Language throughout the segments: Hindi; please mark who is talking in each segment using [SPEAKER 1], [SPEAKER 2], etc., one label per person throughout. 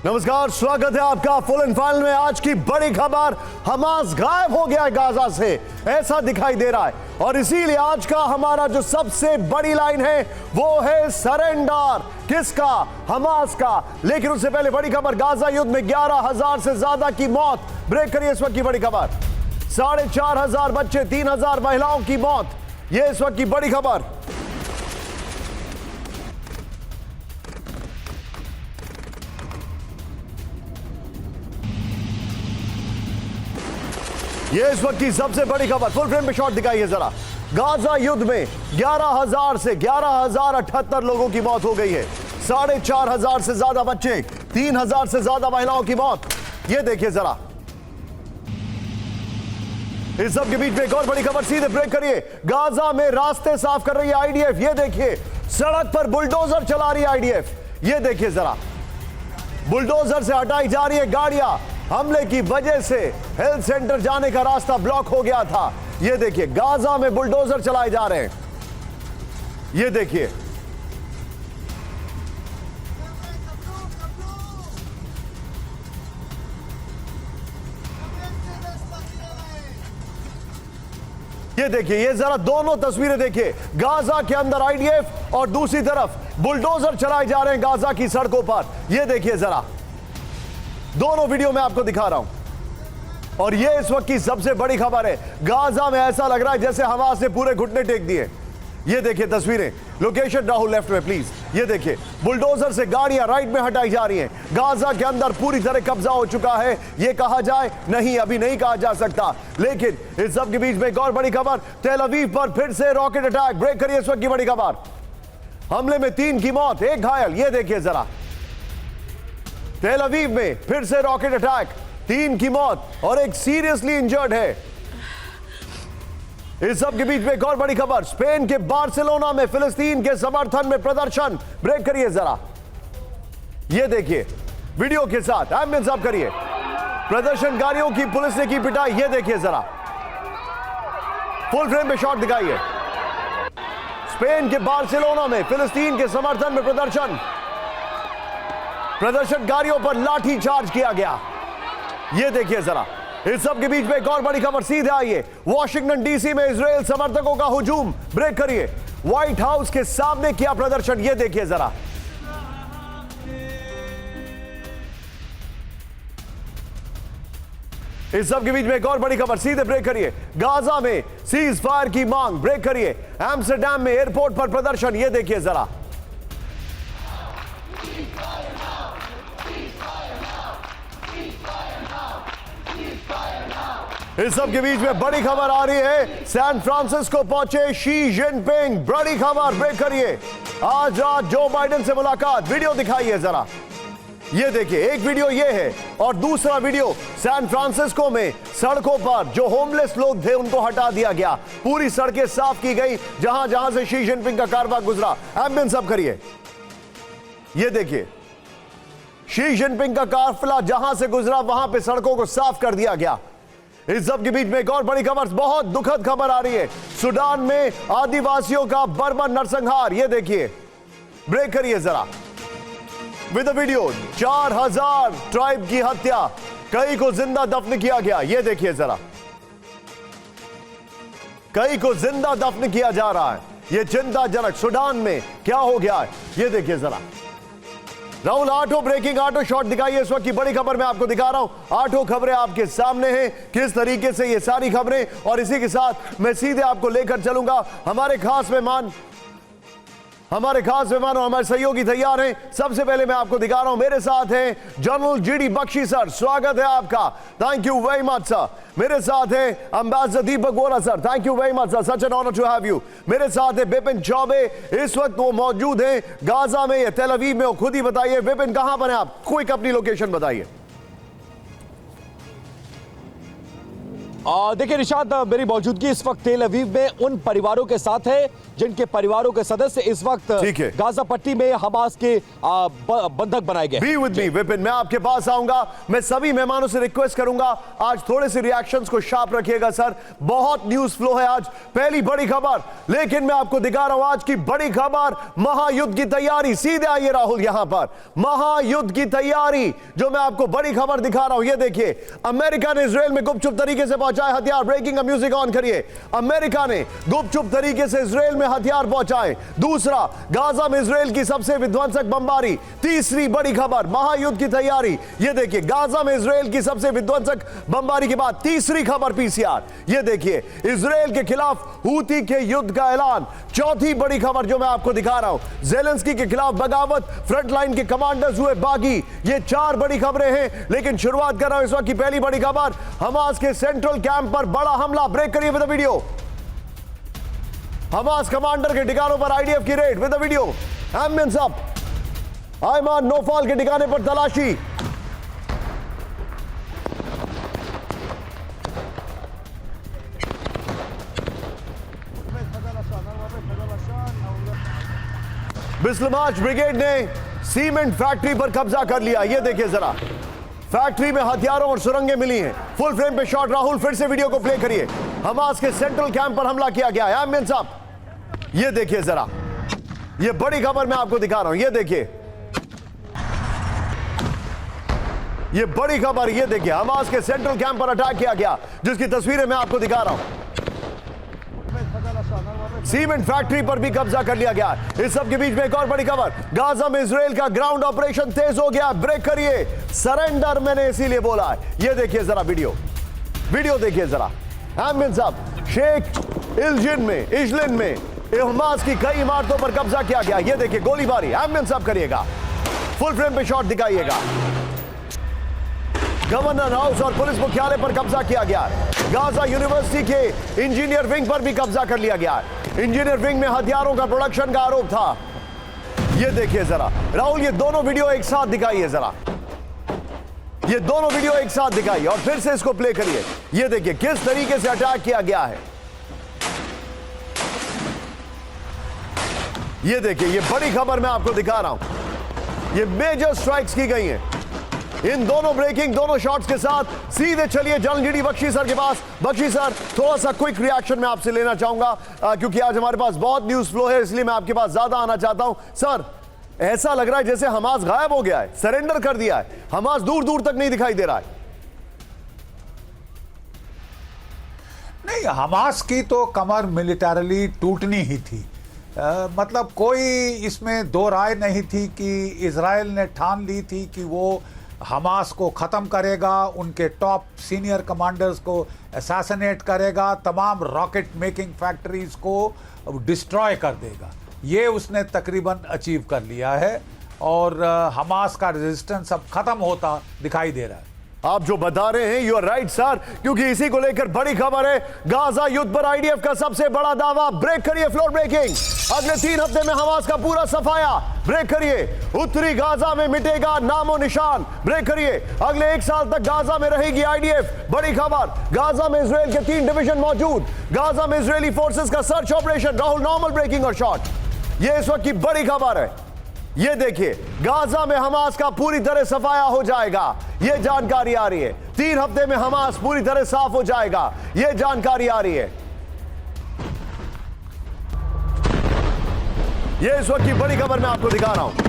[SPEAKER 1] नमस्कार, स्वागत है आपका फुल एंड फाइनल में। आज की बड़ी खबर, हमास गायब हो गया है गाजा से, ऐसा दिखाई दे रहा है। और इसीलिए आज का हमारा जो सबसे बड़ी लाइन है वो है सरेंडर। किसका? हमास का। लेकिन उससे पहले बड़ी खबर, गाजा युद्ध में 11,000 से ज्यादा की मौत। ब्रेक करिए इस वक्त की बड़ी खबर। 4,500 बच्चे, 3,000 महिलाओं की मौत, यह इस वक्त की बड़ी खबर। ये इस वक्त की सबसे बड़ी खबर। फुल फ्रेम पे शॉट दिखाइए जरा। गाजा युद्ध में 11,000 से 11,078 लोगों की मौत हो गई है। 4,500 से ज्यादा बच्चे, 3,000 से ज्यादा महिलाओं की मौत। ये देखिए जरा। इस सब के बीच में एक और बड़ी खबर, सीधे ब्रेक करिए। गाजा में रास्ते साफ कर रही है आईडीएफ। ये देखिए, सड़क पर बुलडोजर चला रही है आईडीएफ। ये देखिए जरा, बुलडोजर से हटाई जा रही है गाड़ियां। हमले की वजह से हेल्थ सेंटर जाने का रास्ता ब्लॉक हो गया था। ये देखिए, गाजा में बुलडोजर चलाए जा रहे हैं। ये देखिए, ये देखिए, ये जरा दोनों तस्वीरें देखिए। गाजा के अंदर आईडीएफ और दूसरी तरफ बुलडोजर चलाए जा रहे हैं गाजा की सड़कों पर। ये देखिए जरा, दोनों वीडियो में आपको दिखा रहा हूं। और ये इस वक्त की सबसे बड़ी खबर है। गाजा में ऐसा लग रहा है जैसे हमास ने पूरे घुटने टेक दिए। ये देखिए तस्वीरें, लोकेशन राहुल लेफ्ट में प्लीज। ये देखिए, बुलडोजर से गाड़ियां राइट में हटाई जा रही हैं। गाजा के अंदर पूरी तरह कब्जा हो चुका है। ये कहा जाए नहीं, अभी नहीं कहा जा सकता। लेकिन इस सब के बीच में एक और बड़ी खबर, तेल अवीव पर फिर से रॉकेट अटैक। ब्रेक करिए इस वक्त की बड़ी खबर। हमले में 3 की मौत, 1 घायल। ये देखिए जरा, तेल अवीव में फिर से रॉकेट अटैक, 3 की मौत और 1 सीरियसली इंजर्ड है। इस सब के बीच में एक और बड़ी खबर, स्पेन के बार्सिलोना में फिलिस्तीन के समर्थन में प्रदर्शन। ब्रेक करिए जरा। यह देखिए वीडियो के साथ, एम्बुलेंस ऑफ करिए। प्रदर्शनकारियों की पुलिस ने की पिटाई। यह देखिए जरा, फुल फ्रेम पे शॉट दिखाइए। स्पेन के बार्सिलोना में फिलिस्तीन के समर्थन में प्रदर्शन, प्रदर्शनकारियों पर लाठी चार्ज किया गया। यह देखिए जरा। इस सब के बीच में एक और बड़ी खबर, सीधे आइए। वॉशिंगटन डीसी में इजराइल समर्थकों का हुजूम। ब्रेक करिए। व्हाइट हाउस के सामने किया प्रदर्शन। यह देखिए जरा। इस सब के बीच में एक और बड़ी खबर, सीधे ब्रेक करिए। गाजा में सीज फायर की मांग। ब्रेक करिए। एम्स्टरडैम में एयरपोर्ट पर प्रदर्शन। यह देखिए जरा। इस सब के बीच में बड़ी खबर आ रही है, सैन फ्रांसिस्को पहुंचे शी जिनपिंग। बड़ी खबर, ब्रेक करिए। आज रात जो बाइडेन से मुलाकात। वीडियो दिखाइए जरा। ये देखिए, एक वीडियो ये है और दूसरा वीडियो सैन फ्रांसिस्को में सड़कों पर जो होमलेस लोग थे उनको हटा दिया गया। पूरी सड़कें साफ की गई जहां जहां से शी जिनपिंग का कारवां गुजरा। एम्बुलेंस सब करिए। ये देखिए, शी जिनपिंग का काफिला जहां से गुजरा वहां पे सड़कों को साफ कर दिया गया। इस सब के बीच में एक और बड़ी खबर, बहुत दुखद खबर आ रही है। सूडान में आदिवासियों का बर्बर नरसंहार। ये देखिए, ब्रेक करिए जरा विद वीडियो। 4,000 ट्राइब की हत्या, कई को जिंदा दफन किया गया। ये देखिए जरा, कई को जिंदा दफन किया जा रहा है। ये चिंताजनक। सूडान में क्या हो गया है, ये देखिए जरा। राहुल, 8 ब्रेकिंग 8 शॉट दिखाइए। इस वक्त की बड़ी खबर मैं आपको दिखा रहा हूं। 8 खबरें आपके सामने हैं, किस तरीके से ये सारी खबरें। और इसी के साथ मैं सीधे आपको लेकर चलूंगा। हमारे खास मेहमान और हमारे सहयोगी तैयार हैं। सबसे पहले मैं आपको दिखा रहा हूं, मेरे साथ हैं जनरल जीडी बख्शी सर। स्वागत है आपका, thank you very much sir. मेरे साथ हैं ambassador Deepak Vora sir. Thank you very much sir, such an honour to have you. मेरे साथ है विपिन चौबे। इस वक्त वो मौजूद हैं गाजा में या तेल अवीव में। वो खुद ही बताइए विपिन, कहां पर हैं आप? क्विक अपनी लोकेशन बताइए।
[SPEAKER 2] देखिए निशांत, मेरी मौजूदगी इस वक्त तेल अवीव में उन परिवारों के साथ है जिनके परिवारों के सदस्य इस वक्त गाजा पट्टी में हमास के बंधक बनाए गए।
[SPEAKER 1] बी विद मी विपिन, मैं आपके पास आऊंगा। मैं सभी मेहमानों से रिक्वेस्ट करूंगा आज थोड़े से रिएक्शंस को शार्प रखिएगा सर। बहुत न्यूज फ्लो है आज। पहली बड़ी खबर, लेकिन मैं आपको दिखा रहा हूं आज की बड़ी खबर, महायुद्ध की तैयारी। सीधे आइए राहुल, यहां पर महायुद्ध की तैयारी जो मैं आपको बड़ी खबर दिखा रहा हूं। ये देखिए, अमेरिका ने इजराइल में गुपचुप तरीके से पहुंचाए हथियार। ब्रेकिंग का म्यूजिक ऑन करिए। अमेरिका ने गुपचुप तरीके से इजराइल में हथियार पहुंचाए। दूसरा, गाजा में इजराइल की सबसे विध्वंसक बमबारी। तीसरी बड़ी खबर, महायुद्ध की तैयारी। यह देखिए, गाजा में इजराइल की सबसे विध्वंसक बमबारी के बाद तीसरी खबर पीसीआर। यह देखिए, इजराइल के खिलाफ हूती के युद्ध का ऐलान। चौथी बड़ी खबर जो मैं आपको दिखा रहा हूं, ज़ेलेंस्की के खिलाफ बगावत, फ्रंटलाइन के कमांडर्स हुए बागी। ये चार बड़ी खबरें हैं, लेकिन शुरुआत कर रहा हूं इस वक्त की पहली बड़ी खबर, हमास के सेंट्रल कैंप पर बड़ा हमला। ब्रेक करिए with the video. Hamas commander के ठिकानों पर आईडीएफ की raid with the video. Ambience up. Ayman Nofal के ठिकाने पर तलाशी। बिस्लमाच ब्रिगेड ने सीमेंट फैक्ट्री पर कब्जा कर लिया। यह देखिए जरा, फैक्ट्री में हथियारों और सुरंगें मिली हैं। फुल फ्रेम पे शॉट। राहुल फिर से वीडियो को प्ले करिए। हमास के सेंट्रल कैंप पर हमला किया गया है। Ambience up. ये देखिए जरा, ये बड़ी खबर मैं आपको दिखा रहा हूं। ये देखिए, ये बड़ी खबर। ये देखिए, हमास के सेंट्रल कैंप पर अटैक किया गया, जिसकी तस्वीरें मैं आपको दिखा रहा हूं। सीमेंट फैक्ट्री पर भी कब्जा कर लिया गया। इस सब के बीच में एक और बड़ी खबर, गाजा में इजराइल का ग्राउंड ऑपरेशन तेज हो गया। ब्रेक करिए। सरेंडर मैंने इसीलिए बोला है। ये देखिए जरा वीडियो देखिए जरा। Ambience up. शेख इजलिन में हमास की कई इमारतों पर कब्जा किया गया। ये देखिए गोलीबारी। एम्बियंस अप करिएगा। फुल फ्रेम पे शॉट दिखाइएगा। गवर्नर हाउस और पुलिस मुख्यालय पर कब्जा किया गया। गाजा यूनिवर्सिटी के इंजीनियर विंग पर भी कब्जा कर लिया गया। इंजीनियर विंग में हथियारों का प्रोडक्शन का आरोप था। ये देखिए जरा राहुल, ये दोनों वीडियो एक साथ दिखाइए जरा। ये दोनों वीडियो एक साथ दिखाइए और फिर से इसको प्ले करिए। ये देखिए किस तरीके से अटैक किया गया है। ये देखिए, ये बड़ी खबर मैं आपको दिखा रहा हूं। ये मेजर स्ट्राइक्स की गई हैं। इन दोनों शॉट्स के साथ सीधे चलिए जनरल जीडी बख्शी सर के पास। बख्शी सर, थोड़ा सा क्विक रिएक्शन मैं आपसे लेना चाहूंगा, क्योंकि आज हमारे पास बहुत न्यूज फ्लो है, इसलिए मैं आपके पास ज्यादा आना चाहता हूं। सर, ऐसा लग रहा है जैसे हमास गायब हो गया है, सरेंडर कर दिया है। हमास दूर दूर तक नहीं दिखाई दे रहा है।
[SPEAKER 3] नहीं, हमास की तो कमर मिलिटरली टूटनी ही थी। मतलब कोई इसमें दो राय नहीं थी कि इजराइल ने ठान ली थी कि वो हमास को ख़त्म करेगा, उनके टॉप सीनियर कमांडर्स को असैसिनेट करेगा, तमाम रॉकेट मेकिंग फैक्ट्रीज को डिस्ट्रॉय कर देगा। ये उसने तकरीबन अचीव कर लिया है और हमास का रेजिस्टेंस अब ख़त्म होता दिखाई दे रहा है।
[SPEAKER 1] आप जो बता रहे हैं, यू आर राइट सर, क्योंकि इसी को लेकर बड़ी खबर है। गाजा युद्ध पर आईडीएफ का सबसे बड़ा दावा। ब्रेक करिए, फ्लोर ब्रेकिंग। अगले 3 हफ्ते में हमास का पूरा सफाया। ब्रेक करिए। उत्तरी गाजा में मिटेगा नामो निशान। ब्रेक करिए। अगले 1 साल तक गाजा में रहेगी आईडीएफ। बड़ी खबर, गाजा में इजराइल के 3 डिवीजन मौजूद। गाजा में इजरायली फोर्सेस का search operation. Rahul, normal breaking और शॉट। यह इस वक्त की बड़ी खबर है। ये देखिए, गाजा में हमास का पूरी तरह सफाया हो जाएगा, ये जानकारी आ रही है। 3 हफ्ते में हमास पूरी तरह साफ हो जाएगा, ये जानकारी आ रही है। ये इस वक्त की बड़ी खबर मैं आपको दिखा रहा हूं।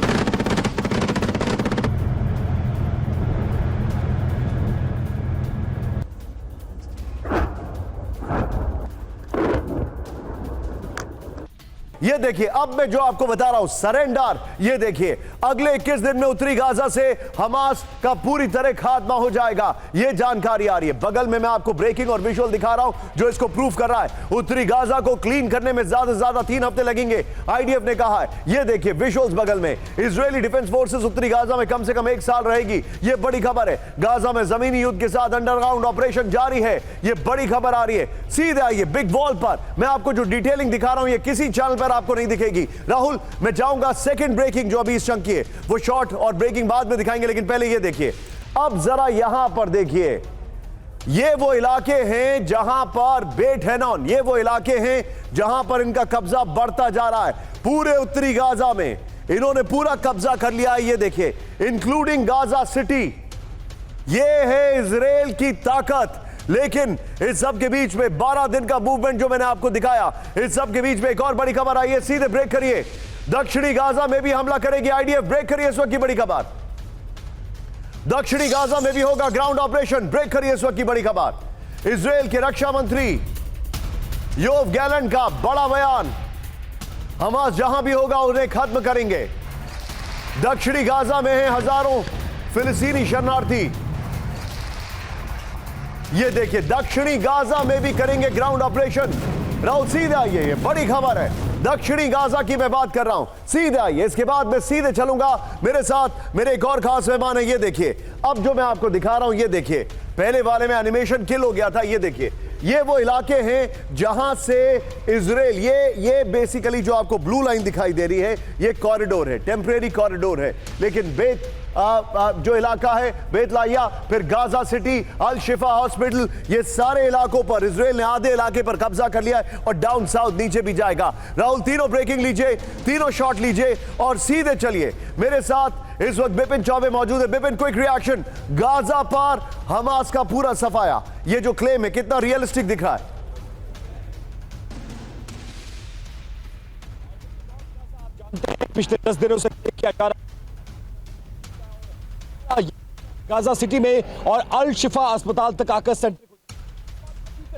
[SPEAKER 1] ये देखिए, अब मैं जो आपको बता रहा हूं सरेंडर, ये देखिए अगले 21 दिन में उत्तरी गाजा से हमास का पूरी तरह खात्मा हो जाएगा, ये जानकारी आ रही है। बगल में मैं आपको ब्रेकिंग और विजुअल दिखा रहा हूं जो इसको प्रूफ कर रहा है। उत्तरी गाजा को क्लीन करने में ज्यादा से ज्यादा 3 हफ्ते लगेंगे, आईडीएफ ने कहा है। ये देखिए विजुअल्स बगल में। इजरायली डिफेंस फोर्सेस उत्तरी गाजा में कम से कम 1 साल रहेगी, ये बड़ी खबर है। गाजा में जमीनी युद्ध के साथ अंडरग्राउंड ऑपरेशन जारी है, ये बड़ी खबर आ रही है। सीधे आइए बिग वॉल पर, मैं आपको जो डिटेलिंग दिखा रहा हूं ये किसी चैनल पर आपको नहीं दिखेगी। राहुल, मैं चाहूंगा सेकंड ब्रेकिंग जो अभी इस चंक की है वो शॉर्ट और ब्रेकिंग बाद में दिखाएंगे, लेकिन पहले ये देखिए। अब जरा यहां पर देखिए, ये वो इलाके हैं जहां पर बेट हेनॉन, ये वो इलाके हैं जहां पर इनका कब्जा बढ़ता जा रहा है। पूरे उत्तरी गाजा में इन्होंने पूरा कब्जा कर लिया है। ये देखिए, इंक्लूडिंग गाजा सिटी। ये है इजराइल की ताकत। लेकिन इस सब के बीच में 12 दिन का मूवमेंट जो मैंने आपको दिखाया, इस सब के बीच में एक और बड़ी खबर आई है। सीधे ब्रेक करिए, दक्षिणी गाजा में भी हमला करेगी आईडीएफ। ब्रेक करिए इस वक्त की बड़ी खबर। दक्षिणी गाजा में भी होगा ग्राउंड ऑपरेशन। ब्रेक करिए इस वक्त की बड़ी खबर। इजराइल के रक्षा मंत्री योव गैलेंट का बड़ा बयान, हमास जहां भी होगा उन्हें खत्म करेंगे। दक्षिणी गाजा में हैं हजारों फिलिस्तीनी शरणार्थी। ये देखिए, दक्षिणी गाजा में भी करेंगे ग्राउंड ऑपरेशन। राहुल सीधे आइए, ये बड़ी खबर है। दक्षिणी गाजा की मैं बात कर रहा हूं, सीधे आइए। इसके बाद मैं सीधे चलूंगा, मेरे साथ मेरे एक और खास मेहमान है। ये देखिए, अब जो मैं आपको दिखा रहा हूं, ये देखिए, पहले वाले में एनिमेशन किल हो गया था। ये देखिए, ये वो इलाके हैं जहां से इजराइल, ये बेसिकली जो आपको ब्लू लाइन दिखाई दे रही है, ये कॉरिडोर है, टेम्परेरी कॉरिडोर है। लेकिन जो इलाका है बेतलाहिया, फिर गाजा सिटी, अल शिफा हॉस्पिटल, ये सारे इलाकों पर इजराइल ने आधे इलाके पर कब्जा कर लिया है और डाउन साउथ नीचे भी जाएगा। राहुल, तीनों ब्रेकिंग लीजिए, तीनों शॉट लीजिए और सीधे चलिए। मेरे साथ इस वक्त बिपिन चौबे मौजूद है। बिपिन, क्विक रिएक्शन, गाजा पर हमास का पूरा सफाया, ये जो क्लेम है कितना रियलिस्टिक दिख रहा है?
[SPEAKER 2] पिछले 10 दिनों से क्या जा रहा गाजा सिटी में और अल शिफा अस्पताल तक आकर सेंटर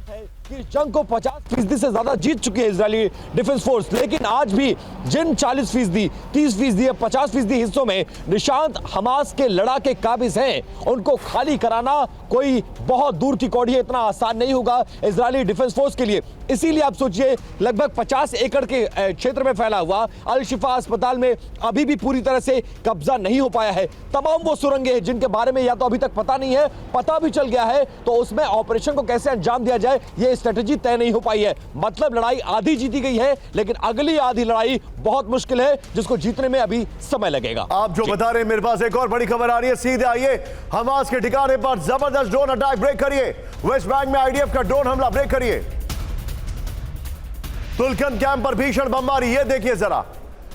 [SPEAKER 2] है कि इस जंग को 50% से ज्यादा जीत चुकी है इजरायली डिफेंस फोर्स। लेकिन आज भी जिन 40%, 30% या 50% हिस्सों में निशांत हमास के लड़ाके काबिज हैं, उनको खाली कराना कोई बहुत दूर की कौड़ी है। इतना आसान नहीं होगा इजरायली डिफेंस फोर्स के लिए। इसीलिए आप सोचिए, लगभग 50 एकड़ के क्षेत्र में फैला हुआ अल शिफा अस्पताल में अभी भी पूरी तरह से कब्जा नहीं हो पाया है। तमाम वो सुरंगें हैं जिनके बारे में या तो अभी तक पता नहीं है, पता भी चल गया है तो उसमें ऑपरेशन को कैसे अंजाम दिया जाए, ये स्ट्रेटेजी तय नहीं हो पाई है। मतलब लड़ाई आधी जीती गई है, लेकिन अगली आधी लड़ाई बहुत मुश्किल है, जिसको जीतने में अभी समय लगेगा।
[SPEAKER 1] आप जो बता रहे हैं, मेरे पास एक और बड़ी खबर आ रही है। सीधे आइए, हमास के ठिकाने पर जबरदस्त ड्रोन अटैक। ब्रेक करिए, वेस्ट बैंक में आईडीएफ का ड्रोन हमला। ब्रेक करिए, तुलकन कैंप पर भीषण बमबारी। ये देखिए जरा,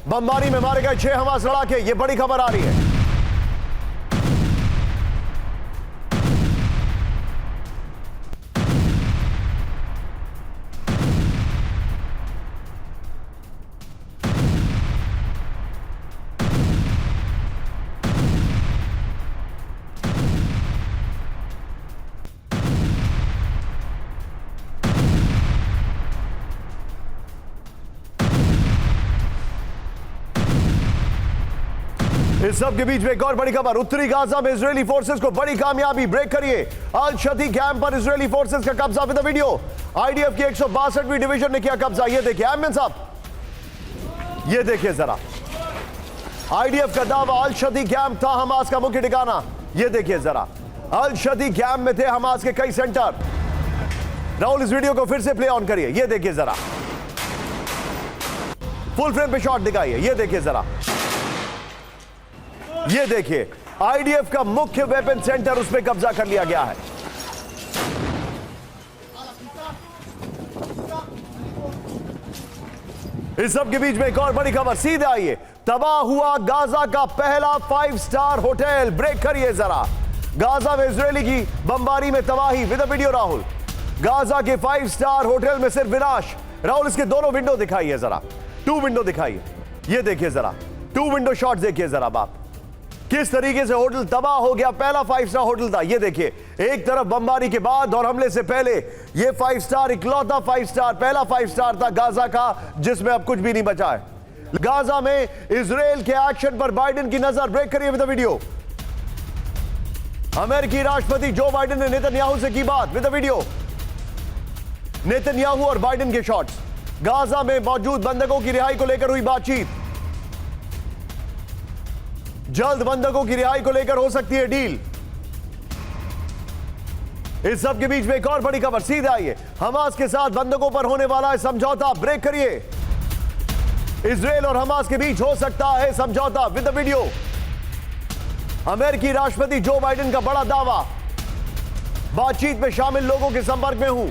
[SPEAKER 1] बमबारी में मारे गए 6 हमास लड़ाके। ये बड़ी खबर आ रही है। इस सब के बीच में एक और बड़ी खबर, उत्तरी गाजा में इजरायली फोर्सेस को बड़ी कामयाबी। ब्रेक करिए, अल शती कैंप पर इजरायली फोर्सेस का कब्जा। विद वीडियो, आईडीएफ की 162वीं डिवीजन ने किया कब्जा। ये देखिए एमएन साहब, ये देखिए जरा, आईडीएफ का दावा अल शती कैंप था हमास का मुख्य ठिकाना। ये देखिए जरा, अल शती कैंप में थे हमास के कई सेंटर। राहुल, इस वीडियो को फिर से प्ले ऑन करिए। ये देखिए जरा, फुल फ्रेम पे शॉट दिखाइए। ये देखिए जरा, ये देखिए, आईडीएफ का मुख्य वेपन सेंटर, उस पर कब्जा कर लिया गया है। इस सब के बीच में एक और बड़ी खबर। सीधे आइए, तबाह हुआ गाजा का पहला 5 स्टार होटल। ब्रेक करिए जरा, गाजा में इजरायली की बमबारी में तबाही। विद वीडियो राहुल, गाजा के 5 स्टार होटल में सिर्फ विनाश। राहुल, इसके दोनों विंडो दिखाइए जरा, 2 विंडो दिखाइए। ये देखिए जरा, 2 विंडो शॉट देखिए जरा बाप, किस तरीके से होटल तबाह हो गया। पहला 5 स्टार होटल था। ये देखिए, एक तरफ बमबारी के बाद और हमले से पहले ये 5 स्टार, इकलौता 5 स्टार, पहला 5 स्टार था गाजा का, जिसमें अब कुछ भी नहीं बचा है। गाजा में इजराइल के एक्शन पर बाइडेन की नजर। ब्रेक करिए विद वीडियो, अमेरिकी राष्ट्रपति जो बाइडेन ने नेतन्याहू से की बात। विद वीडियो, नेतन्याहू और बाइडेन के शॉट्स। गाजा में मौजूद बंधकों की रिहाई को लेकर हुई बातचीत। जल्द बंधकों की रिहाई को लेकर हो सकती है डील। इस सब के बीच में एक और बड़ी खबर। सीधे आइए, हमास के साथ बंधकों पर होने वाला है समझौता। ब्रेक करिए, इजराइल और हमास के बीच हो सकता है समझौता। विद द वीडियो, अमेरिकी राष्ट्रपति जो बाइडेन का बड़ा दावा, बातचीत में शामिल लोगों के संपर्क में हूं।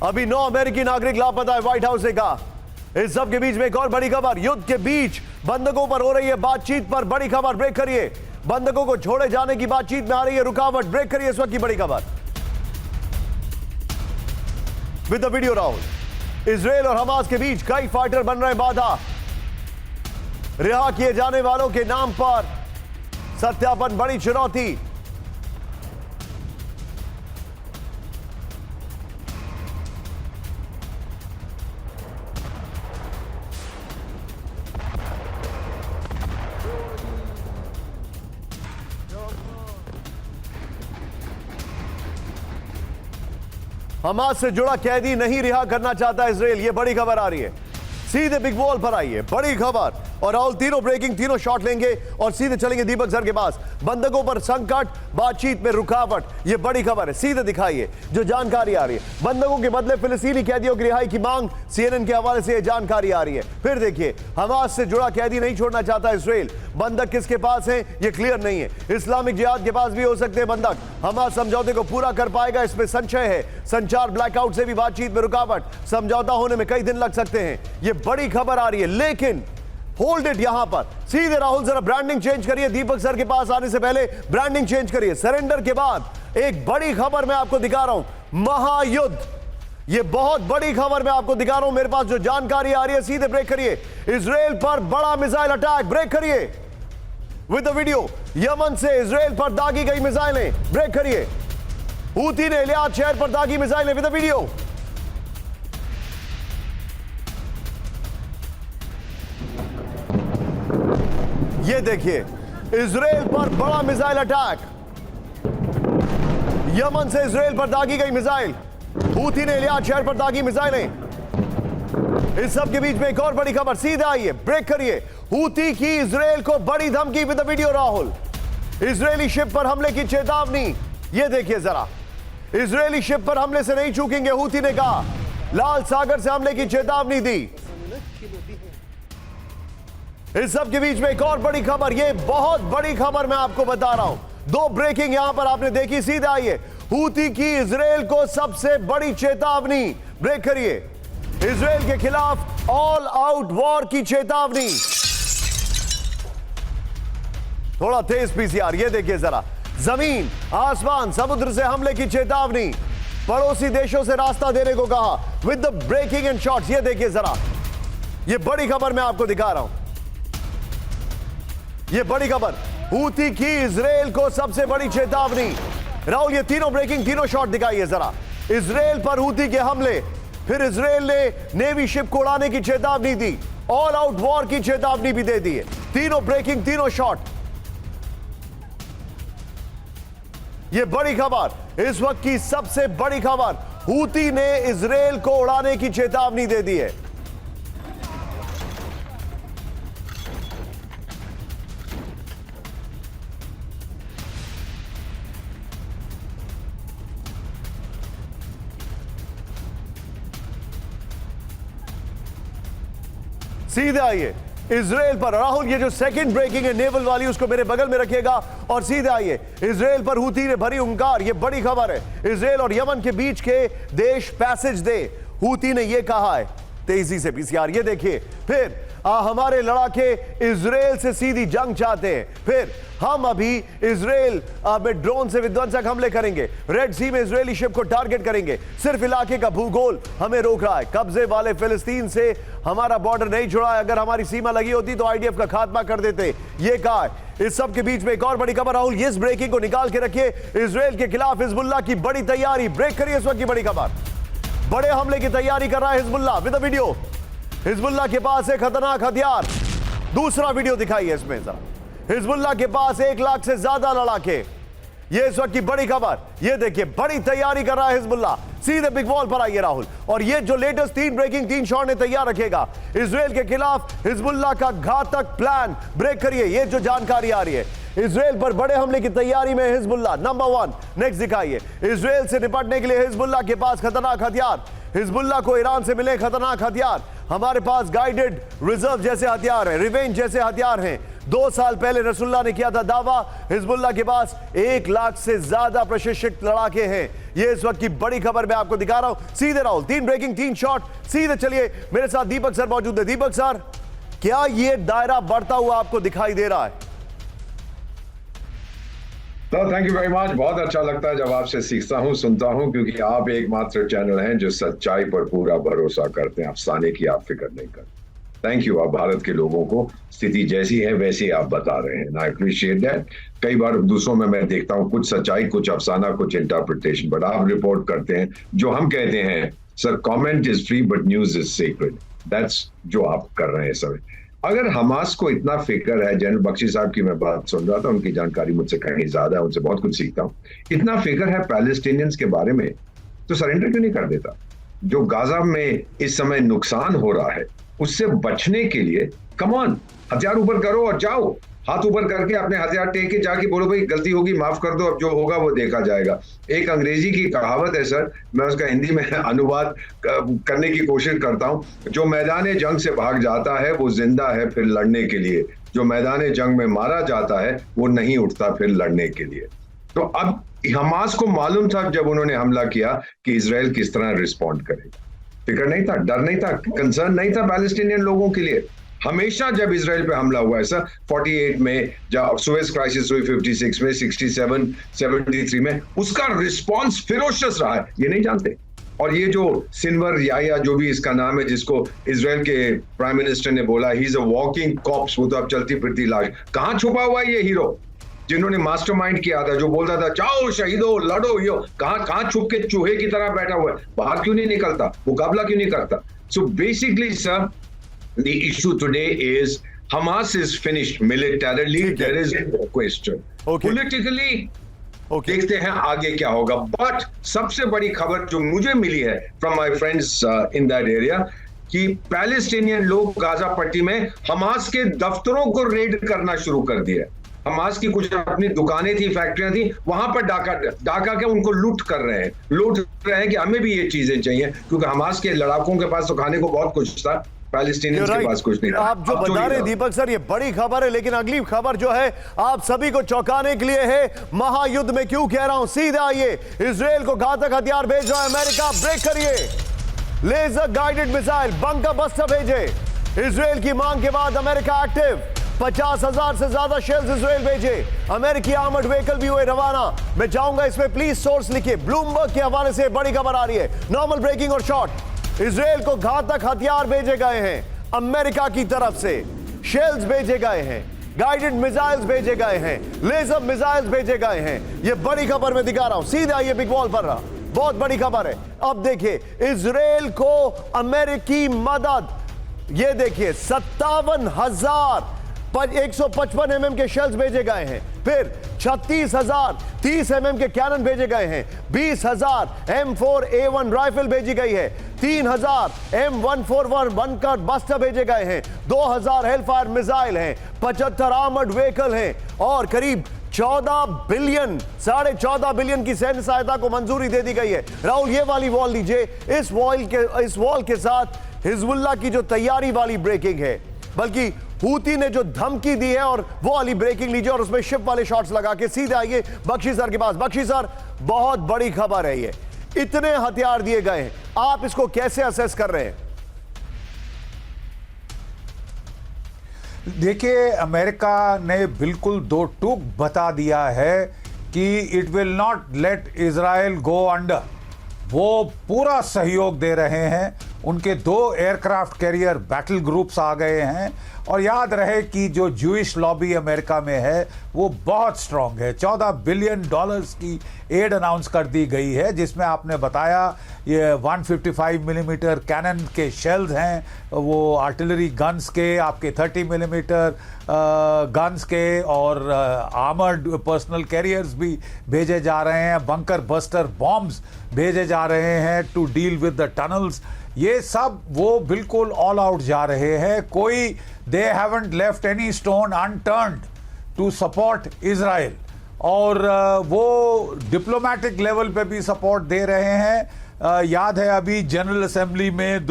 [SPEAKER 1] अभी 9 अमेरिकी नागरिक लापता है, व्हाइट हाउस ने कहा। इस सब के बीच में एक और बड़ी खबर, युद्ध के बीच बंधकों पर हो रही है बातचीत पर बड़ी खबर। ब्रेक करिए, बंधकों को छोड़े जाने की बातचीत में आ रही है रुकावट। ब्रेक करिए इस वक्त की बड़ी खबर with the video. Rahul, Israel और हमास के बीच कई फाइटर बन रहे बाधा। रिहा किए जाने वालों के नाम पर सत्यापन बड़ी चुनौती। हमास से जुड़ा कैदी नहीं रिहा करना चाहता इजराइल, ये बड़ी खबर आ रही है। सीधे बिग वॉल पर आई है बड़ी खबर। और राहुल, तीनों ब्रेकिंग, तीनों शॉट लेंगे और सीधे चलेंगे दीपक सर के पास। बंधकों पर संकट, बातचीत में रुकावट, ये बड़ी खबर है। सीधे दिखाइए जो जानकारी आ रही है। बंधकों के बदले फिलिस्तीनी कैदियों की रिहाई की मांग, सीएनएन के हवाले से यह जानकारी आ रही है। फिर देखिए, हमास से जुड़ा कैदी नहीं छोड़ना चाहता इजराइल। बंधक किसके पास है ये क्लियर नहीं है। इस्लामिक जिहाद के पास भी हो सकते हैं बंधक। हमास समझौते को पूरा कर पाएगा, इसमें संशय है। संचार ब्लैकआउट से भी बातचीत में रुकावट, समझौता होने में कई दिन लग सकते हैं। ये बड़ी खबर आ रही है। लेकिन होल्ड इट, यहां पर सीधे राहुल जरा ब्रांडिंग चेंज करिए। दीपक सर के पास आने से पहले ब्रांडिंग चेंज करिए। सरेंडर के बाद एक बड़ी खबर मैं आपको दिखा रहा हूं, महायुद्ध। ये बहुत बड़ी खबर मैं आपको दिखा रहा हूं। मेरे पास जो जानकारी आ रही है, सीधे ब्रेक करिए। इजराइल पर बड़ा मिसाइल अटैक, ब्रेक करिए विद द वीडियो। यमन से इजराइल पर दागी गई मिसाइलें, ब्रेक करिए। हूती ने इलियाद शहर पर दागी मिसाइलें, विद द वीडियो। ये देखिए, इजराइल पर बड़ा मिसाइल अटैक। यमन से इजराइल पर दागी गई मिसाइल, हूती ने इलियाद शहर पर दागी मिसाइलें। इस सब के बीच में एक और बड़ी खबर, सीधे आइए, ब्रेक करिए। हूती की इजराइल को बड़ी धमकी with the video. Rahul, Israeli ship पर हमले की चेतावनी, ये देखिए जरा। इजरायली शिप पर हमले से नहीं चूकेंगे, हूती ने कहा। लाल सागर से हमले की चेतावनी दी। इस सब के बीच में एक और बड़ी खबर, ये बहुत बड़ी खबर मैं आपको बता रहा हूं। दो ब्रेकिंग यहां पर आपने देखी, सीधे आइए। हूती की इजराइल को सबसे बड़ी चेतावनी, ब्रेक करिए। इजराइल के खिलाफ ऑल आउट वॉर की चेतावनी। थोड़ा तेज पीसीआर, ये देखिए जरा। जमीन, आसमान, समुद्र से हमले की चेतावनी। पड़ोसी देशों से रास्ता देने को कहा with the breaking and shots. ये देखिए जरा, ये बड़ी खबर मैं आपको दिखा रहा हूं। ये बड़ी खबर, हूती की इजराइल को सबसे बड़ी चेतावनी। राहुल, ये तीनों ब्रेकिंग, तीनों शॉट दिखाइए जरा। इजराइल पर हूती के हमले, फिर इजराइल ने नेवी शिप को उड़ाने की चेतावनी दी, ऑल आउट वॉर की चेतावनी भी दे दी है। तीनों ब्रेकिंग, तीनों शॉट। ये बड़ी खबर, इस वक्त की सबसे बड़ी खबर, हूती ने इजराइल को उड़ाने की चेतावनी दे दी है। सीधे आइए इजराइल पर। राहुल, ये जो सेकंड ब्रेकिंग है नेवल वाली, उसको मेरे बगल में रखिएगा। और सीधे आइए, इजराइल पर हूती ने भरी हुंकार, ये बड़ी खबर है। इजराइल और यमन के बीच के देश पैसेज दे, हूती ने ये कहा है। तेजी से पीसीआर, ये देखिए। फिर हमारे लड़ाके इजराइल से सीधी जंग चाहते हैं। फिर हम अभी इजराइल में ड्रोन से विध्वंसक हमले करेंगे। रेड सी में इजरायली शिप को टारगेट करेंगे। सिर्फ इलाके का भूगोल हमें रोक रहा है। कब्जे वाले फिलिस्तीन से हमारा बॉर्डर नहीं जुड़ा है। अगर हमारी सीमा लगी होती तो आईडीएफ का खात्मा कर देते, ये कहा है। इस सब के बीच में एक और बड़ी खबर, राहुल, इस ब्रेकिंग को निकाल के रखिए। इजराइल के खिलाफ हिजबुल्लाह की बड़ी तैयारी, ब्रेक करिए इस वक्त की बड़ी खबर। बड़े हमले की तैयारी कर रहा है Hezbollah, with the video. Hezbollah के पास एक खतरनाक हथियार, दूसरा वीडियो दिखाइए इसमें जरा। हिजबुल्लाह के पास 1 लाख से ज्यादा लड़ाके, ये इस वक्त की बड़ी खबर। ये देखिए, बड़ी तैयारी कर रहा है हिजबुल्लाह। सीधे बिग वॉल पर आइए राहुल, और ये जो लेटेस्ट 3 ब्रेकिंग, 3 शॉट ने तैयार रखेगा इजराइल के खिलाफ हिजबुल्लाह का घातक प्लान, ब्रेक करिए। ये जो जानकारी आ रही है, इजराइल पर बड़े हमले की तैयारी में हिजबुल्लाह। नंबर 1 नेक्स्ट दिखाइए। इजराइल से निपटने के लिए हिजबुल्लाह के पास खतरनाक हथियार। हिजबुल्लाह को ईरान से मिले खतरनाक हथियार। हमारे पास गाइडेड रिजर्व जैसे हथियार हैं, रिवेंज जैसे हथियार हैं। 2 साल पहले रसूलुल्लाह ने किया था दावा, हिजबुल्लाह के पास 1 लाख से ज्यादा प्रशिक्षित लड़ाके हैं। ये इस वक्त की बड़ी खबर मैं आपको दिखा रहा हूं। सीधे राहुल, 3 ब्रेकिंग 3 शॉट सीधे। चलिए मेरे साथ दीपक सर मौजूद है। दीपक सर, क्या ये दायरा बढ़ता हुआ आपको दिखाई दे रहा है?
[SPEAKER 4] तो थैंक यू वेरी मच। बहुत अच्छा लगता है जब आपसे सीखता हूँ, सुनता हूँ, क्योंकि आप एकमात्र चैनल हैं जो सच्चाई पर पूरा भरोसा करते हैं। अफसाने की आप फिक्र नहीं करते। Thank you. आप भारत के लोगों को स्थिति जैसी है वैसी आप बता रहे हैं। I appreciate that. कई बार दूसरों में मैं देखता हूँ कुछ सच्चाई, कुछ अफसाना, कुछ इंटरप्रिटेशन, बट आप रिपोर्ट करते हैं जो हम कहते हैं sir comment is free but news is secret. That's जो आप कर रहे हैं सर। अगर हमास को इतना फिक्र है, जनरल बख्शी साहब की मैं बात सुन रहा था, उनकी जानकारी मुझसे कहीं ज्यादा है, उनसे बहुत कुछ सीखता हूँ। इतना फिक्र है पैलेस्टीनियंस के बारे में तो सरेंडर क्यों नहीं कर देता? जो गाजा में इस समय नुकसान हो रहा है उससे बचने के लिए कम ऑन, हथियार ऊपर करो और जाओ। हाथ ऊपर करके अपने हथियार टेक के जाके बोलो भाई गलती होगी माफ कर दो, अब जो होगा वो देखा जाएगा। एक अंग्रेजी की कहावत है सर, मैं उसका हिंदी में अनुवाद करने की कोशिश करता हूँ। जो मैदान जंग से भाग जाता है वो जिंदा है फिर लड़ने के लिए, जो मैदान जंग में मारा जाता है वो नहीं उठता फिर लड़ने के लिए। तो अब हमास को मालूम था जब उन्होंने हमला किया कि इजराइल किस तरह रिस्पॉन्ड करेगा। फिक्र नहीं था, डर नहीं था, कंसर्न नहीं था पैलेस्टीनियन लोगों के लिए। हमेशा जब इजराइल पे हमला हुआ है सर, 48 में, जब सुएज क्राइसिस हुई 56 में, 67, 73 में, उसका रिस्पांस फिरोशियस रहा है। ये नहीं जानते। और ये जो सिनवर या जो भी इसका नाम है, जिसको इजराइल के प्राइम मिनिस्टर ने बोला he is a walking corpse, वो तो अब चलती फिरती लाश। कहां छुपा हुआ है ये हीरो जिन्होंने मास्टरमाइंड किया था, जो बोलता था जाओ शहीदो लड़ो, यो कहां छुप के चूहे की तरह बैठा हुआ है? बाहर क्यों नहीं निकलता? मुकाबला क्यों नहीं करता? So basically sir, the issue today is Hamas is finished militarily. There is no question.
[SPEAKER 1] Okay.
[SPEAKER 4] Politically,
[SPEAKER 1] Okay.
[SPEAKER 4] देखते हैं आगे क्या होगा। बट सबसे बड़ी खबर जो मुझे मिली है from my friends in that area कि पैलेस्टीनियन लोग गाजा पट्टी में हमास के दफ्तरों को रेड करना शुरू कर दिया। हमास की कुछ अपनी दुकानें थी, फैक्ट्रियां थी, वहां पर डाका के उनको लूट कर रहे हैं कि हमें भी ये चीजें चाहिए, क्योंकि हमास के लड़ाकों के पास तो खाने को बहुत कुछ था, पैलेस्टीनियंस के पास कुछ नहीं था।
[SPEAKER 1] आप जो बता रहे दीपक सर ये बड़ी खबर है, लेकिन अगली खबर जो है आप सभी को चौंकाने के लिए है। महायुद्ध में क्यों कह रहा हूं, सीधे आइए। इजराइल को घातक हथियार भेज रहा है अमेरिका। ब्रेक करिए। Laser guided missile, bunker buster भेजे। इजराइल की मांग के बाद अमेरिका एक्टिव। 50,000 से ज्यादा शेल्स इजराइल भेजे। अमेरिकी आर्मर्ड व्हीकल भी हुए रवाना। मैं चाहूंगा इसमें प्लीज सोर्स लिखिए। ब्लूमबर्ग के हवाले से बड़ी खबर आ रही है। नॉर्मल ब्रेकिंग और शॉर्ट। इजराइल को घातक हथियार भेजे गए हैं अमेरिका की तरफ से। शेल्स भेजे गए हैं, गाइडेड मिसाइल्स भेजे गए हैं, लेजर मिसाइल्स भेजे गए हैं। ये बड़ी खबर मैं दिखा रहा हूं। सीधे आइए बिग वॉल पर रहा, बहुत बड़ी खबर है। अब देखिए इजराइल को अमेरिकी मदद। ये देखिए 57,000 155 mm के शेल्स भेजे गए हैं। फिर 36,000 30 mm के कैनन भेजे गए हैं। 20,000 M4A1 राइफल भेजी गई है। 3,000 M141 बंकर बस्टर भेजे गए हैं। 2,000 हेलफायर मिसाइल हैं। 75 आर्मर्ड व्हीकल हैं और करीब 14 बिलियन 14.5 बिलियन की सैन्य सहायता को मंजूरी दे दी गई है। राहुल ये वाली वॉल लीजिए। इस वॉल के साथ हिजबुल्लाह की जो तैयारी वाली ब्रेकिंग है, बल्कि हूती ने जो धमकी दी है, और वो वाली ब्रेकिंग लीजिए और उसमें शिप वाले शॉट्स लगा के सीधे आइए बख्शी सर के पास। बख्शी सर, बहुत बड़ी खबर है ये। इतने हथियार दिए गए हैं, आप इसको कैसे असेस कर रहे हैं?
[SPEAKER 3] देखिए, अमेरिका ने बिल्कुल दो टूक बता दिया है कि it will not let Israel go under. वो पूरा सहयोग दे रहे हैं। उनके 2 एयरक्राफ्ट कैरियर बैटल ग्रुप्स आ गए हैं। और याद रहे कि जो जूइश लॉबी अमेरिका में है वो बहुत स्ट्रांग है। $14 बिलियन की एड अनाउंस कर दी गई है, जिसमें आपने बताया ये 155 मिलीमीटर कैनन के शेल्स हैं, वो आर्टिलरी गन्स के, आपके 30 मिलीमीटर गन्स के, और आर्मर्ड पर्सनल कैरियर्स भी भेजे जा रहे हैं। बंकर बस्टर बॉम्ब्स भेजे जा रहे हैं to deal with the tunnels. ये सब वो बिल्कुल ऑल आउट जा रहे हैं। कोई they haven't left any stone unturned to support Israel, और वो डिप्लोमेटिक लेवल पे भी सपोर्ट दे रहे हैं। याद है अभी जनरल असेंबली में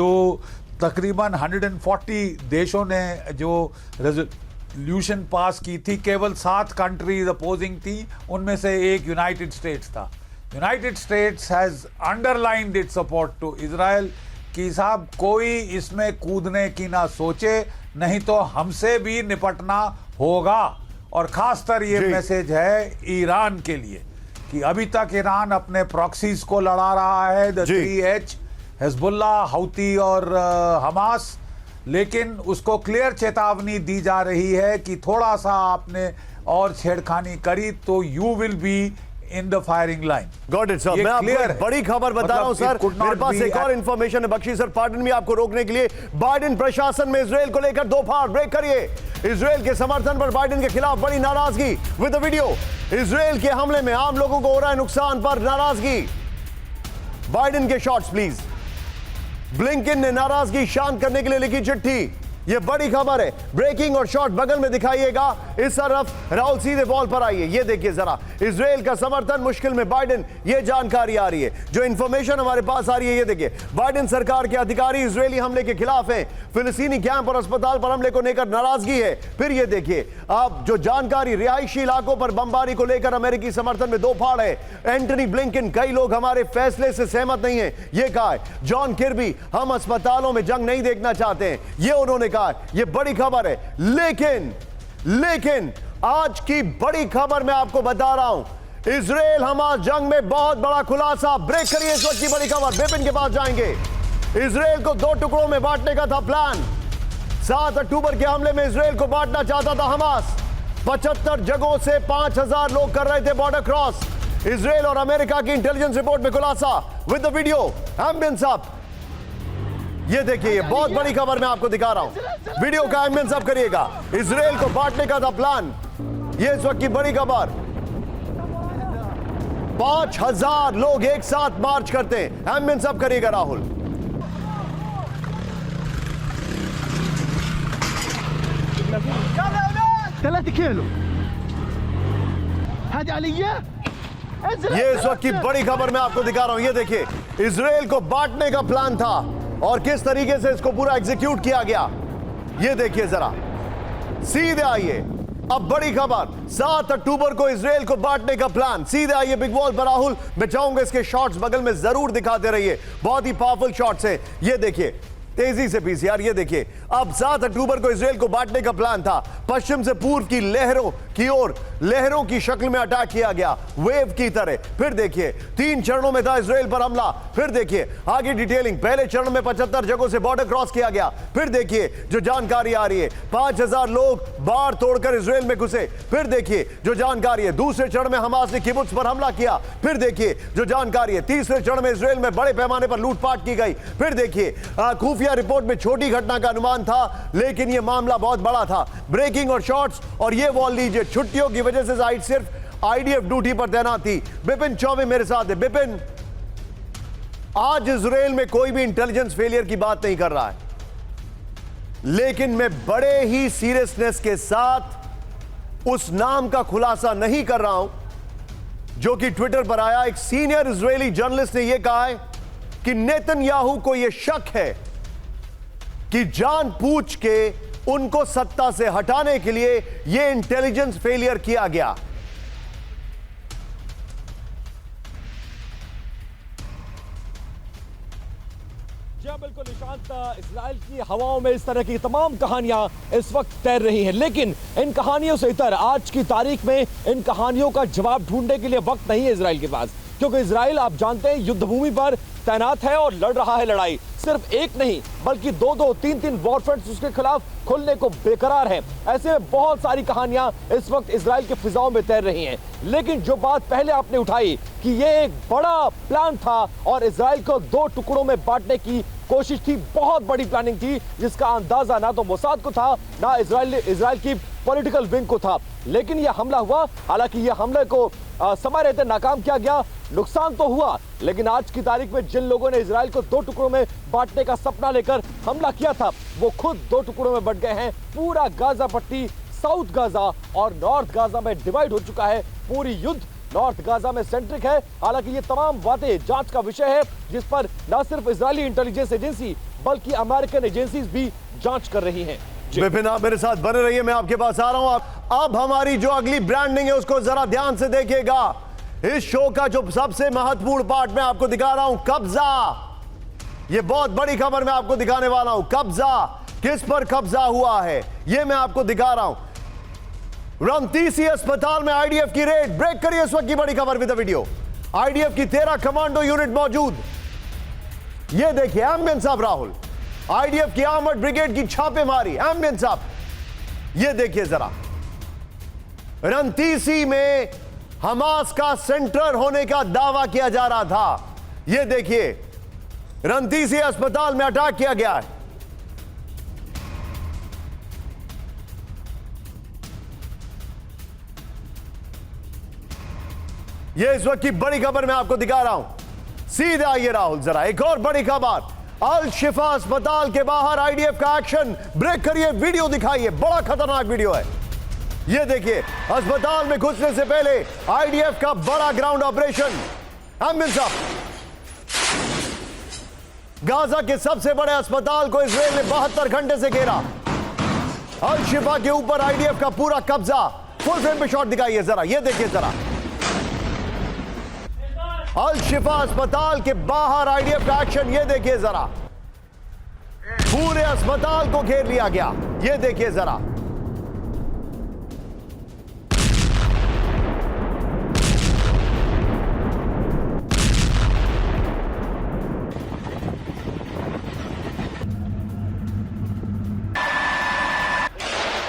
[SPEAKER 3] तकरीबन 140 देशों ने जो रेजोल्यूशन पास की थी, केवल 7 कंट्रीज अपोजिंग थी, उनमें से एक यूनाइटेड स्टेट्स था। United States has underlined its support to Israel कि साहब कोई इसमें कूदने की ना सोचे, नहीं तो हमसे भी निपटना होगा। और खासतर ये मैसेज है ईरान के लिए कि अभी तक ईरान अपने प्रॉक्सीज को लड़ा रहा है, द 3H, हिजबुल्ला, हौती और हमास, लेकिन उसको क्लियर चेतावनी दी जा रही है कि थोड़ा सा आपने और छेड़खानी करी तो you will be in the firing line.
[SPEAKER 1] Got it sir. मैं आपको एक बड़ी खबर बता रहा हूं सर, मेरे पास एक और इंफॉर्मेशन है बख्शी सर, पार्डन भी आपको रोकने के लिए। बाइडेन प्रशासन में इजराइल को लेकर दो फाड़। ब्रेक करिए। इजराइल के समर्थन पर बाइडेन के खिलाफ बड़ी नाराजगी विद द वीडियो। इजराइल के हमले में आम लोगों को हो रहा है नुकसान पर नाराजगी। बाइडेन के शॉट्स प्लीज। ब्लिंकन ने नाराजगी शांत करने के लिए लिखी चिट्ठी। यह बड़ी खबर है। ब्रेकिंग और शॉट बगल में दिखाइएगा। इस तरफ राहुल सीधे वॉल पर आइए। ये देखिए जरा, इजराइल का समर्थन मुश्किल में बाइडेन, ये जानकारी आ रही है, जो इंफॉर्मेशन हमारे पास आ रही है। ये देखिए, बाइडेन सरकार के अधिकारी इजरायली हमले के खिलाफ हैं। फिलिस्तीनी कैंप और अस्पताल पर हमले को लेकर नाराजगी है। फिर ये देखिए आप जो जानकारी, रिहायशी इलाकों पर बमबारी को लेकर अमेरिकी समर्थन में दो फाड़ है। एंटनी ब्लिंकन, कई लोग हमारे फैसले से सहमत नहीं है, ये कहा है। जॉन किर्बी, हम अस्पतालों में जंग नहीं देखना चाहते हैं, ये उन्होंने कहा। ये बड़ी खबर है। लेकिन आज की बड़ी खबर मैं आपको बता रहा हूं, इजराइल हमास जंग में बहुत बड़ा खुलासा। ब्रेक करिए इस वक्त की बड़ी खबर। बिपिन के पास जाएंगे। इजराइल को 2 टुकड़ों में बांटने का था प्लान। 7 अक्टूबर के हमले में इजराइल को बांटना चाहता था हमास। 75 जगहों से 5000 लोग कर रहे थे बॉर्डर क्रॉस। इजराइल और अमेरिका की इंटेलिजेंस रिपोर्ट में खुलासा with the video. Ambience up. ये देखिए, ये बहुत बड़ी खबर मैं आपको दिखा रहा हूं। वीडियो का एम्बियंस अप करिएगा। इजराइल को बांटने का था प्लान। ये इस वक्त की बड़ी खबर। 5000 लोग एक साथ मार्च करते हैं। एम्बियंस अप करिएगा राहुल। ये इस वक्त की बड़ी खबर मैं आपको दिखा रहा हूं। ये देखिए, इजराइल को बांटने का प्लान था और किस तरीके से इसको पूरा एग्जीक्यूट किया गया। ये देखिए जरा, सीधे आइए। अब बड़ी खबर, 7 अक्टूबर को इजराइल को बांटने का प्लान। सीधे आइए बिग वॉल पर राहुल। मैं चाहूंगा इसके शॉट्स बगल में जरूर दिखाते रहिए, बहुत ही पावरफुल शॉट्स हैं। ये देखिए, तेजी से पीसीआर। ये देखिए, अब 7 अक्टूबर को इजराइल को बांटने का प्लान था। पश्चिम से पूर्व की लहरों की ओर लहरों की शक्ल में अटैक किया गया, वेव की तरह। फिर देखिए, 3 चरणों में था इजराइल पर हमला। फिर देखिए आगे डिटेलिंग। पहले चरण में 75 जगहों से बॉर्डर क्रॉस किया गया। फिर देखिए जो जानकारी आ रही है, 5000 लोग बाढ़ तोड़कर इजराइल में घुसे। फिर देखिए जो जानकारी है, दूसरे चरण में हमास ने किबुत्स पर हमला किया। फिर देखिए जो जानकारी है, तीसरे चरण में इजराइल में बड़े पैमाने पर लूटपाट की गई। फिर देखिए खुफिया रिपोर्ट में छोटी घटना का अनुमान था, लेकिन यह मामला बहुत बड़ा था। ब्रेकिंग और शॉट्स। और यह वॉल लीजिए, छुट्टियों की वजह से जाहिर सिर्फ आईडीएफ ड्यूटी पर तैनात थी। बिपिन चौबे मेरे साथ है। बिपिन, आज इजराइल में कोई भी इंटेलिजेंस फेलियर की बात नहीं कर रहा है, लेकिन मैं बड़े ही सीरियसनेस के साथ उस नाम का खुलासा नहीं कर रहा हूं जो कि ट्विटर पर आया। एक सीनियर इजरायली जर्नलिस्ट ने यह कहा है कि नेतन्याहू को यह शक है कि जानबूझ के उनको सत्ता से हटाने के लिए यह इंटेलिजेंस फेलियर किया गया।
[SPEAKER 2] बिल्कुल निशांत, इजराइल की हवाओं में इस तरह की तमाम कहानियां इस वक्त तैर रही हैं, लेकिन इन कहानियों से इतर आज की तारीख में इन कहानियों का जवाब ढूंढने के लिए वक्त नहीं है इजराइल के पास, क्योंकि इजराइल आप जानते हैं युद्ध भूमि पर तैनात है और लड़ रहा है लड़ाई। सिर्फ एक नहीं बल्कि 2-2, 3-3 वॉरफ्रंट्स उसके खिलाफ खुलने को बेकरार है। ऐसे में बहुत सारी कहानियां इस वक्त इजराइल के फिजाओं में तैर रही हैं, लेकिन जो बात पहले आपने उठाई कि यह एक बड़ा प्लान था और इजराइल को 2 टुकड़ों में बांटने की कोशिश थी, बहुत बड़ी प्लानिंग थी जिसका अंदाजा ना तो मोसाद को था ना इजराइल की पॉलिटिकल विंग को था। लेकिन यह हमला हुआ, हालांकि यह हमले को समय रहते नाकाम किया गया, नुकसान तो हुआ, लेकिन आज की तारीख में जिन लोगों ने इजराइल को 2 टुकड़ों में बांटने का सपना लेकर हमला किया था वो खुद 2 टुकड़ों में बंट गए हैं। पूरा गाजा पट्टी साउथ गाजा और नॉर्थ गाजा में डिवाइड हो चुका है। पूरी युद्ध नॉर्थ गाजा में सेंट्रिक है। हालांकि ये तमाम बातें जांच का विषय है, जिस पर न सिर्फ इजरायली इंटेलिजेंस एजेंसी बल्कि अमेरिकन एजेंसीज भी जांच कर रही हैं।
[SPEAKER 1] विपिन, आप मेरे साथ बने रहिए, मैं आपके पास आ रहा हूं। अब हमारी जो अगली ब्रांडिंग है उसको जरा ध्यान से देखिएगा। इस शो का जो सबसे महत्वपूर्ण पार्ट मैं आपको दिखा रहा हूं, कब्जा। यह बहुत बड़ी खबर मैं आपको दिखाने वाला हूं। कब्जा, किस पर कब्जा हुआ है यह मैं आपको दिखा रहा हूं। रंतीसी अस्पताल में आईडीएफ की रेड। ब्रेक करिए इस वक्त की बड़ी खबर विद वीडियो। आईडीएफ की 13 कमांडो यूनिट मौजूद। यह देखिए एम्बियंस साहब राहुल, आईडीएफ की आर्मर्ड ब्रिगेड की छापेमारी। एम्बियंस साहब यह देखिए जरा। रंतीसी में हमास का सेंटर होने का दावा किया जा रहा था। यह देखिए रंतीसी अस्पताल में अटैक किया गया है। यह इस वक्त की बड़ी खबर मैं आपको दिखा रहा हूं। सीधे आइए राहुल जरा, एक और बड़ी खबर। अल शिफा अस्पताल के बाहर आईडीएफ का एक्शन। ब्रेक करिए, वीडियो दिखाइए, बड़ा खतरनाक वीडियो है। यह देखिए अस्पताल में घुसने से पहले आईडीएफ का बड़ा ग्राउंड ऑपरेशन। एम्बियंस साहब, गाजा के सबसे बड़े अस्पताल को इजराइल ने 72 घंटे से घेरा। अल शिफा के ऊपर आईडीएफ का पूरा कब्जा। फुल फ्रेम पे शॉट दिखाइए जरा, यह देखिए जरा। अल शिफा अस्पताल के बाहर आईडीएफ का एक्शन। यह देखिए जरा, पूरे अस्पताल को घेर लिया गया। यह देखिए जरा।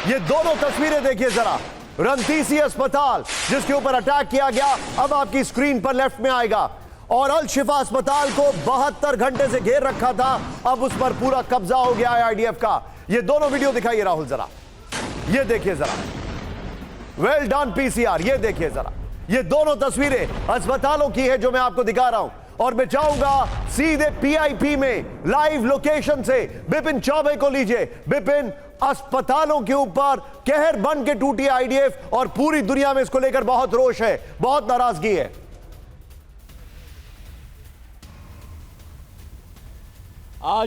[SPEAKER 1] ये दोनों तस्वीरें देखिए जरा। रंतीसी अस्पताल जिसके ऊपर अटैक किया गया अब आपकी स्क्रीन पर लेफ्ट में आएगा, और अल शिफा अस्पताल को 72 घंटे से घेर रखा था, अब उस पर पूरा कब्जा हो गया है आईडीएफ का। ये दोनों वीडियो दिखाइए राहुल जरा, ये देखिए जरा। वेल डन पीसीआर, ये देखिए जरा। ये दोनों तस्वीरें अस्पतालों की है जो मैं आपको दिखा रहा हूं, और मैं चाहूंगा सीधे पीआईपी में लाइव लोकेशन से बिपिन चौबे को लीजिए। बिपिन, अस्पतालों के ऊपर कहर बन के टूटी आईडीएफ, और पूरी दुनिया में इसको लेकर बहुत रोष है, बहुत नाराजगी है।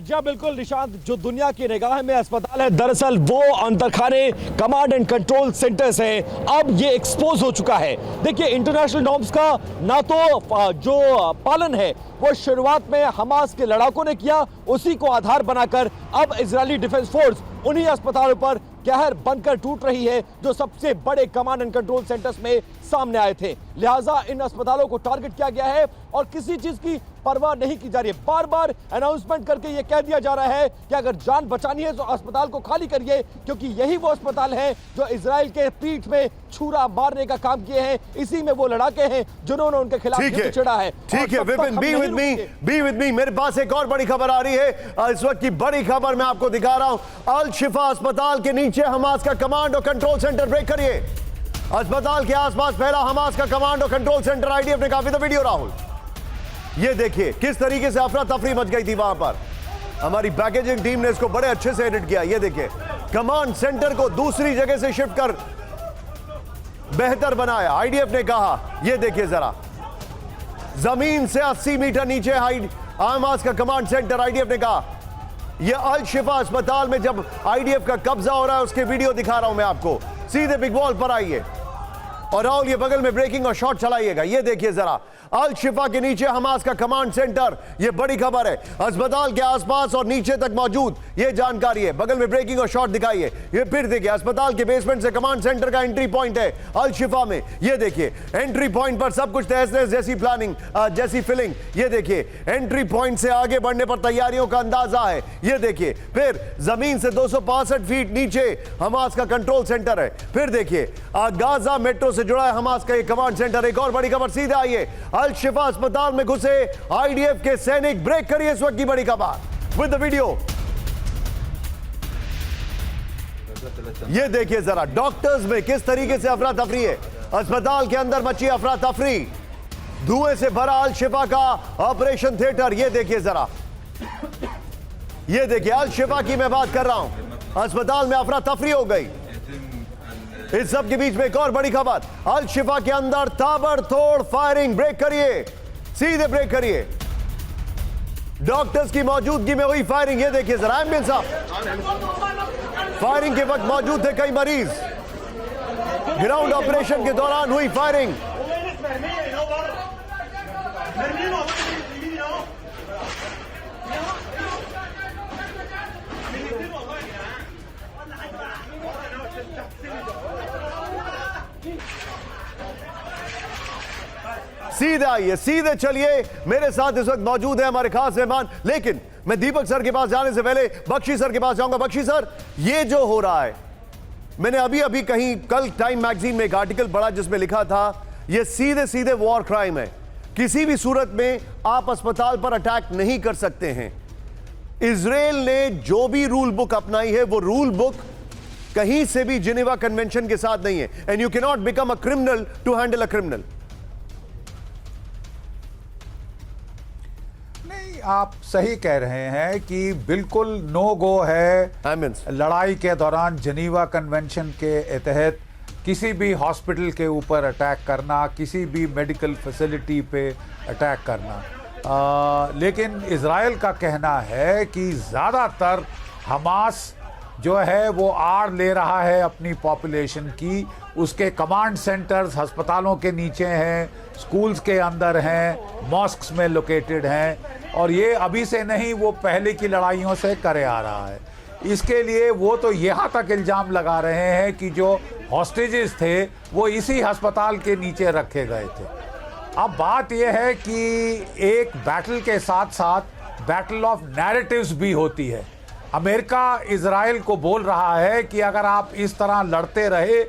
[SPEAKER 2] जी बिल्कुल निशांत, जो दुनिया की निगाह में अस्पताल है दरअसल वो अंतरखाने कमांड एंड कंट्रोल सेंटर्स है। अब ये एक्सपोज हो चुका है। देखिए इंटरनेशनल नॉर्म्स का ना तो जो पालन है वो शुरुआत में हमास के लड़ाकों ने किया, उसी को आधार बनाकर अब इजरायली डिफेंस फोर्स उन्हीं अस्पतालों पर कहर बनकर टूट रही है जो सबसे बड़े कमांड एंड कंट्रोल सेंटर्स में सामने आए थे। लिहाजा इन अस्पतालों को टारगेट किया गया है और किसी चीज की परवाह नहीं की जा रही है। बार बार अनाउंसमेंट करके यह कह दिया जा रहा है कि अगर जान बचानी है तो अस्पताल को खाली करिए, क्योंकि यही वो अस्पताल है जो इजराइल के पीठ में छुरा मारने का काम किए हैं। इसी में वो लड़ाके हैं जिन्होंने उनके खिलाफ युद्ध छेड़ा है।
[SPEAKER 1] ठीक है विपिन, बी विद मी। मेरे पास एक और बड़ी खबर आ रही है। इस वक्त की बड़ी खबर मैं आपको दिखा रहा हूं। अल शिफा अस्पताल के नीचे हमास का कमांड और कंट्रोल सेंटर। ब्रेक करिए। अस्पताल के आसपास पहला हमास का कमांड और कंट्रोल सेंटर आईडीएफ ने काफी। तो वीडियो राहुल, ये देखिए किस तरीके से अफरा तफरी मच गई थी वहां पर। हमारी पैकेजिंग टीम ने इसको बड़े अच्छे से एडिट किया। ये देखिए कमांड सेंटर को दूसरी जगह से शिफ्ट कर बेहतर बनाया आईडीएफ ने कहा। ये देखिए जरा, जमीन से 80 मीटर नीचे हमास का कमांड सेंटर। आईडीएफ ने कहा यह अल शिफा अस्पताल में जब आईडीएफ का कब्जा हो रहा है उसके वीडियो दिखा रहा हूं मैं आपको। सीधे बिग वॉल पर आइए और राहुल ये बगल में ब्रेकिंग और शॉट चलाइएगा। ये देखिए जरा, अल शिफा के नीचे हमास का कमांड सेंटर। ये बड़ी खबर है। अस्पताल के आसपास और नीचे तक मौजूद ये जानकारी है। बगल में ब्रेकिंग और शॉट दिखाइए। ये फिर देखिए, अस्पताल के बेसमेंट से कमांड सेंटर का एंट्री पॉइंट है अल शिफा में। ये देखिए एंट्री पॉइंट पर सब कुछ तहस नहस जैसी प्लानिंग, जैसी फिलिंग। ये देखिए एंट्री पॉइंट से आगे बढ़ने पर तैयारियों का अंदाजा है। ये देखिए फिर जमीन से 265 फीट नीचे हमास का कंट्रोल सेंटर है। फिर देखिए गाजा मेट्रो से जुड़ा है हमास का ये कमांड सेंटर। एक और बड़ी खबर, सीधे आइए। अल शिफा अस्पताल में घुसे आईडीएफ के सैनिक। ब्रेक करिए इस वक्त की बड़ी खबर विद द वीडियो। ये देखिए जरा, डॉक्टर्स में किस तरीके से अफरा तफरी है। अस्पताल के अंदर मची अफरा तफरी, धुएं से भरा अल शिफा का ऑपरेशन थिएटर। ये देखिए जरा, ये देखिए अल शिफा की मैं बात कर रहा हूं। अस्पताल में अफरा तफरी हो गई। इस सब के बीच में एक और बड़ी खबर, अल शिफा के अंदर ताबड़तोड़ फायरिंग। ब्रेक करिए, सीधे ब्रेक करिए। डॉक्टर्स की मौजूदगी में हुई फायरिंग, ये देखिए जरा। एम्बियंस साहब, फायरिंग के वक्त मौजूद थे कई मरीज। ग्राउंड ऑपरेशन के दौरान हुई फायरिंग। सीधे आइए, सीधे चलिए। मेरे साथ इस वक्त मौजूद है हमारे खास मेहमान, लेकिन मैं दीपक सर के पास जाने से पहले बख्शी सर के पास जाऊंगा। बख्शी सर, ये जो हो रहा है, मैंने अभी अभी कहीं कल टाइम मैगजीन में एक आर्टिकल पढ़ा जिसमें लिखा था ये सीधे सीधे वॉर क्राइम है। किसी भी सूरत में आप अस्पताल पर अटैक नहीं कर सकते हैं। इजराइल ने जो भी रूल बुक अपनाई है वो रूल बुक कहीं से भी जिनेवा कन्वेंशन के साथ नहीं है। And you can not become a criminal to handle a criminal.
[SPEAKER 3] आप सही कह रहे हैं कि बिल्कुल नो गो है लड़ाई के दौरान जिनीवा कन्वेंशन के तहत किसी भी हॉस्पिटल के ऊपर अटैक करना, किसी भी मेडिकल फैसिलिटी पे अटैक करना। लेकिन इजराइल का कहना है कि ज़्यादातर हमास जो है वो आड़ ले रहा है अपनी पॉपुलेशन की। उसके कमांड सेंटर्स अस्पतालों के नीचे हैं, स्कूल्स के अंदर हैं, मॉस्क्स में लोकेटेड हैं, और ये अभी से नहीं, वो पहले की लड़ाइयों से करे आ रहा है। इसके लिए वो तो यहाँ तक इल्ज़ाम लगा रहे हैं कि जो हॉस्टेजेस थे वो इसी अस्पताल के नीचे रखे गए थे। अब बात यह है कि एक बैटल के साथ साथ बैटल ऑफ नैरेटिव्स भी होती है। अमेरिका इजराइल को बोल रहा है कि अगर आप इस तरह लड़ते रहे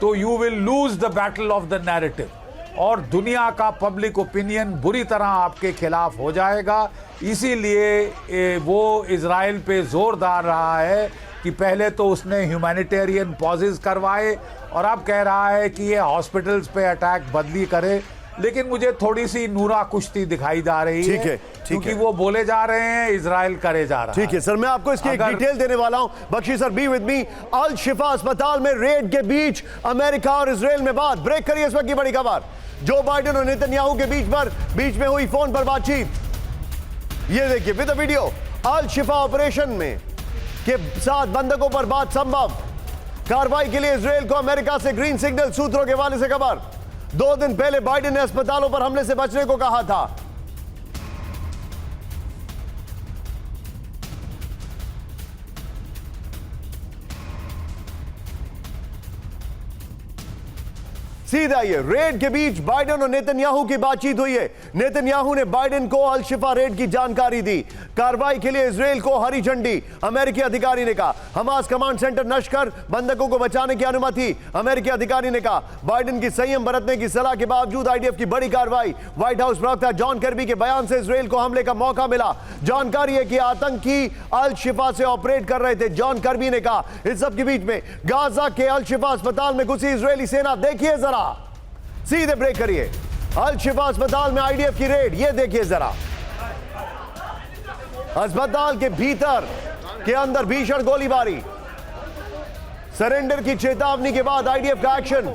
[SPEAKER 3] तो you will lose the battle of the narrative, और दुनिया का पब्लिक ओपिनियन बुरी तरह आपके खिलाफ हो जाएगा। इसीलिए वो इजराइल पे जोर डाल रहा है कि पहले तो उसने ह्यूमैनिटेरियन पॉजेज करवाए और अब कह रहा है कि ये हॉस्पिटल्स पे अटैक बदली करे। लेकिन मुझे थोड़ी सी नूरा कुश्ती दिखाई जा रही है, क्योंकि वो बोले जा रहे हैं, इजराइल करे जा रहा है।
[SPEAKER 1] ठीक है सर, मैं आपको इसकी एक डिटेल देने वाला हूं। Bakshi sir, be with me. Al Shifa अस्पताल में रेड के बीच अमेरिका और इजराइल में बात। ब्रेक करिए इस वक्त की बड़ी खबर, जो बाइडेन और नेतन्याहू के बीच में हुई फोन पर बातचीत। ये देखिए with video. Al Shifa operation में के साथ बंधकों पर बात संभव। कार्रवाई के लिए इजराइल को अमेरिका से ग्रीन सिग्नल। सूत्रों के हवाले से खबर, 2 दिन पहले बाइडेन ने अस्पतालों पर हमले से बचने को कहा था। सीधे आइए, रेड के बीच बाइडेन और नेतन्याहू की बातचीत हुई है। नेतन्याहू ने बाइडेन को अल शिफा रेड की जानकारी दी। कार्रवाई के लिए इजराइल को हरी झंडी। अमेरिकी अधिकारी ने कहा हमास कमांड सेंटर नष्ट कर बंधकों को बचाने की अनुमति। अमेरिकी अधिकारी ने कहा बाइडेन की संयम बरतने की सलाह के बावजूद आईडीएफ की बड़ी कार्रवाई। व्हाइट हाउस प्रवक्ता जॉन कर्बी के बयान से इजराइल को हमले का मौका मिला। जानकारी है कि आतंकी अल शिफा से ऑपरेट कर रहे थे, जॉन कर्बी ने कहा। इस सब के बीच में गाजा के अल शिफा अस्पताल में घुसी इजरायली सेना। देखिए जरा, सीधे ब्रेक करिए। अल शिफा अस्पताल में आईडीएफ की रेड, ये देखिए जरा। अस्पताल के भीतर के अंदर भीषण गोलीबारी। सरेंडर की चेतावनी के बाद आईडीएफ का एक्शन।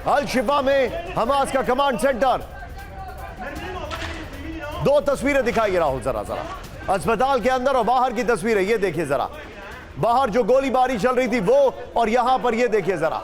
[SPEAKER 1] अल शिफा में हमास का कमांड सेंटर। 2 तस्वीरें दिखाइए राहुल जरा। अस्पताल के अंदर और बाहर की तस्वीरें ये देखिए जरा। बाहर जो गोलीबारी चल रही थी वो, और यहां पर ये देखिए जरा।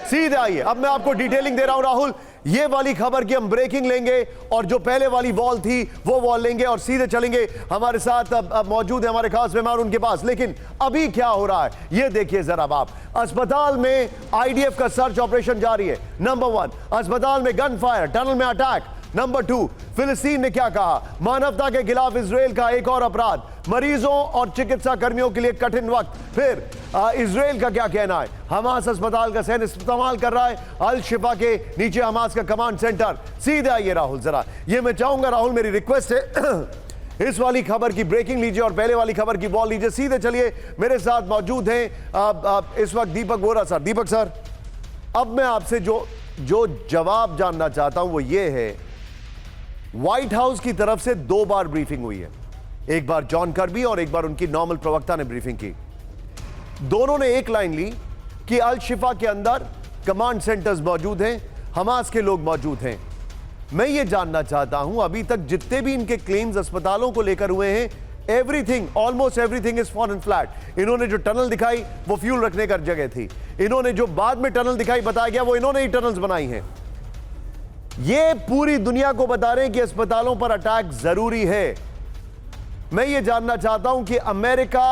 [SPEAKER 1] सीधे आइए, अब मैं आपको डिटेलिंग दे रहा हूं राहुल। ये वाली खबर की हम ब्रेकिंग लेंगे और जो पहले वाली वॉल थी वो वॉल लेंगे और सीधे चलेंगे। हमारे साथ अब मौजूद है हमारे खास मेहमान, उनके पास। लेकिन अभी क्या हो रहा है ये देखिए जरा आप। अस्पताल में आईडीएफ का सर्च ऑपरेशन जारी है। नंबर 1, अस्पताल में गन फायर, टनल में अटैक। नंबर 2, फिलिस्तीन ने क्या कहा, मानवता के खिलाफ इजराइल का एक और अपराध, मरीजों और चिकित्सा कर्मियों के लिए कठिन वक्त। फिर इजराइल का क्या कहना है, हमास अस्पताल का सैन्य इस्तेमाल कर रहा है, अल शिफा के नीचे हमास का कमांड सेंटर। सीधे आइए राहुल जरा, ये मैं चाहूंगा राहुल, मेरी रिक्वेस्ट है इस वाली खबर की ब्रेकिंग लीजिए और पहले वाली खबर की बॉल लीजिए। सीधे चलिए, मेरे साथ मौजूद हैं इस वक्त दीपक वोरा सर। दीपक सर, अब मैं आपसे जो जवाब जानना चाहता हूं वो ये है व्हाइट हाउस की तरफ से 2 बार ब्रीफिंग हुई है, एक बार जॉन कर्बी और एक बार उनकी नॉर्मल प्रवक्ता ने ब्रीफिंग की। दोनों ने एक लाइन ली कि अल शिफा के अंदर कमांड सेंटर्स मौजूद हैं, हमास के लोग मौजूद हैं। मैं ये जानना चाहता हूं अभी तक जितने भी इनके क्लेम्स अस्पतालों को लेकर हुए हैं, everything, almost everything is fallen flat. इन्होंने जो टनल दिखाई वो फ्यूल रखने का जगह थी, इन्होंने जो बाद में टनल दिखाई बताया गया वो इन्होंने ही टनल्स बनाई हैं। ये पूरी दुनिया को बता रहे हैं कि अस्पतालों पर अटैक जरूरी है। मैं ये जानना चाहता हूं कि अमेरिका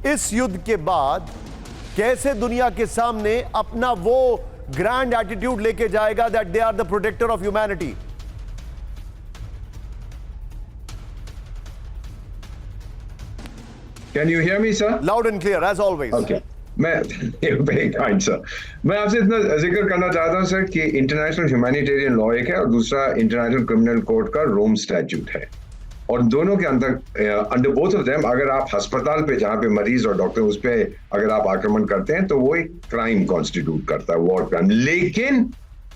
[SPEAKER 1] इस युद्ध के बाद कैसे दुनिया के सामने अपना वो ग्रैंड एटीट्यूड लेके जाएगा that they are the protector of humanity.
[SPEAKER 4] Can you hear me, sir?
[SPEAKER 1] Loud and clear as always.
[SPEAKER 4] Okay. मैं वेरी काइंड सर, मैं आपसे इतना जिक्र करना चाहता हूं सर कि इंटरनेशनल ह्यूमैनिटेरियन लॉ एक है और दूसरा इंटरनेशनल क्रिमिनल कोर्ट का रोम स्टैट्यूट है, और दोनों के अंडर बोथ ऑफ देम अगर आप अस्पताल पे जहां पे मरीज और डॉक्टर उस पे अगर आप आक्रमण करते हैं तो वो एक क्राइम कॉन्स्टिट्यूट करता है, वॉर क्राइम। लेकिन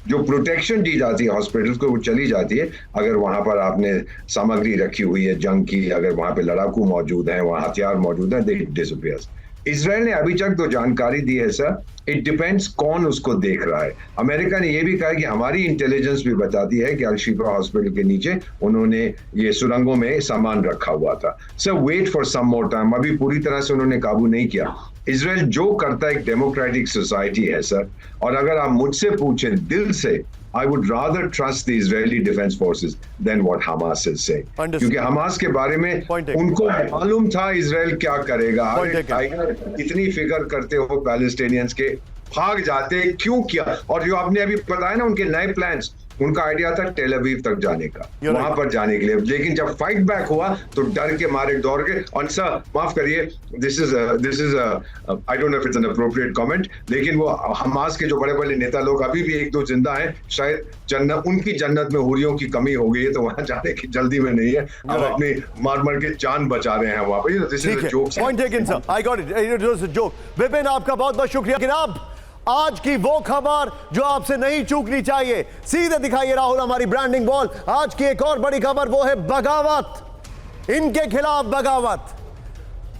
[SPEAKER 4] जो प्रोटेक्शन दी जाती है हॉस्पिटल्स को वो चली जाती है अगर वहां पर आपने सामग्री रखी हुई है जंग की, अगर वहां पे लड़ाकू मौजूद हैं, वहां हथियार मौजूद हैं, दे डिसअपियर्स। इजराइल ने अभी तक तो जानकारी दी है सर, इट डिपेंड्स कौन उसको देख रहा है। अमेरिका ने यह भी कहा कि हमारी इंटेलिजेंस भी बताती है कि अल शिफा हॉस्पिटल के नीचे उन्होंने ये सुरंगों में सामान रखा हुआ था। Sir wait for some more time, अभी पूरी तरह से उन्होंने काबू नहीं किया। इजराइल जो करता है एक डेमोक्रेटिक सोसाइटी है सर, और अगर आप मुझसे पूछें दिल से, I would rather trust the Israeli Defense Forces than what Hamas is saying. क्योंकि हमास के बारे में उनको मालूम था इजराइल क्या करेगा। अरे टाइगर इतनी फिक्र करते हो पैलेस्टीनियंस के, भाग जाते क्यों किया? और जो आपने अभी बताया ना उनके नए प्लान्स, उनका आइडिया था टेल अवीव तक जाने का, वहां पर जाने के लिए, लेकिन जब फाइट बैक हुआ तो डर के मारे दौड़ गए। और सर माफ करिए, this is I don't know if it's an appropriate comment, लेकिन वो हमास के जो बड़े बड़े नेता लोग अभी भी 1-2 जिंदा हैं, शायद जन्नत, उनकी जन्नत में हुरियों की कमी हो गई है तो वहां जाने की जल्दी में नहीं है, अब अपनी मार के जान बचा रहे हैं वहां पर। This is a joke.
[SPEAKER 1] Point taken sir, I got it, it was a joke. Vipin आपका बहुत बहुत शुक्रिया। लेकिन अब आज की वो खबर जो आपसे नहीं चूकनी चाहिए, सीधे दिखाइए राहुल हमारी ब्रांडिंग बॉल। आज की एक और बड़ी खबर वो है बगावत, इनके खिलाफ बगावत।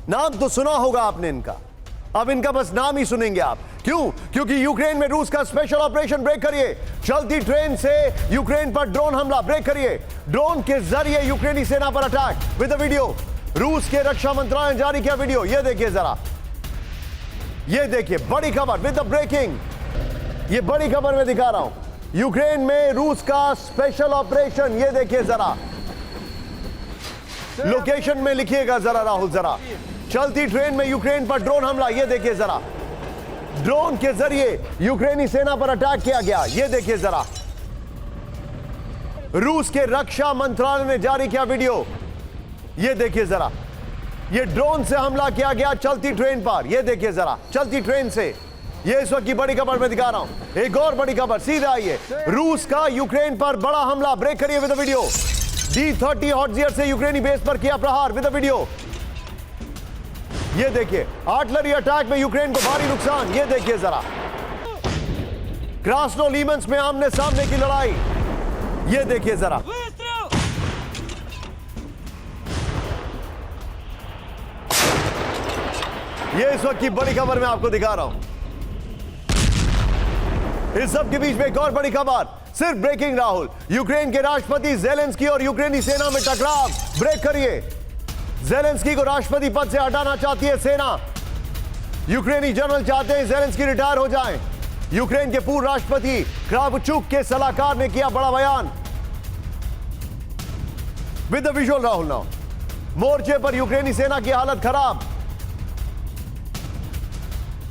[SPEAKER 1] नाम तो सुना होगा आपने इनका, अब इनका बस नाम ही सुनेंगे आप। क्यों? क्योंकि यूक्रेन में रूस का स्पेशल ऑपरेशन ब्रेक करिए, चलती ट्रेन से यूक्रेन पर ड्रोन हमला ब्रेक करिए, ड्रोन के जरिए यूक्रेनी सेना पर अटैक विद द वीडियो। रूस के रक्षा मंत्रालय ने जारी किया वीडियो, ये देखिए जरा, ये देखिए बड़ी खबर विद द ब्रेकिंग, ये बड़ी खबर मैं दिखा रहा हूं। यूक्रेन में रूस का स्पेशल ऑपरेशन, ये देखिए जरा, लोकेशन में लिखिएगा जरा राहुल, जरा चलती ट्रेन में यूक्रेन पर ड्रोन हमला, ये देखिए जरा, ड्रोन के जरिए यूक्रेनी सेना पर अटैक किया गया, ये देखिए जरा। रूस के रक्षा मंत्रालय ने जारी किया वीडियो, ये देखिए जरा, ये ड्रोन से हमला किया गया चलती ट्रेन पर, ये देखिए जरा, चलती ट्रेन से। ये इस वक्त की बड़ी खबर मैं दिखा रहा हूं। एक और बड़ी खबर सीधा आइए, रूस का यूक्रेन पर बड़ा हमला ब्रेक करिए विद द वीडियो। D-30 हॉटजियर से यूक्रेनी बेस पर किया प्रहार विद द वीडियो, ये देखिए। आर्टिलरी अटैक में यूक्रेन को भारी नुकसान, ये देखिए जरा। क्रास्नो लीमंस में आमने सामने की लड़ाई, ये देखिए जरा। ये इस वक्त की बड़ी खबर मैं आपको दिखा रहा हूं। इस सब के बीच में एक और बड़ी खबर, सिर्फ ब्रेकिंग राहुल। यूक्रेन के राष्ट्रपति जेलेंस्की और यूक्रेनी सेना में टकराव ब्रेक करिए। जेलेंस्की को राष्ट्रपति पद से हटाना चाहती है सेना। यूक्रेनी जनरल चाहते हैं जेलेंस्की रिटायर हो जाएं। यूक्रेन के पूर्व राष्ट्रपति क्रावचुक के सलाहकार ने किया बड़ा बयान with the visual Rahul now. मोर्चे पर यूक्रेनी सेना की हालत खराब,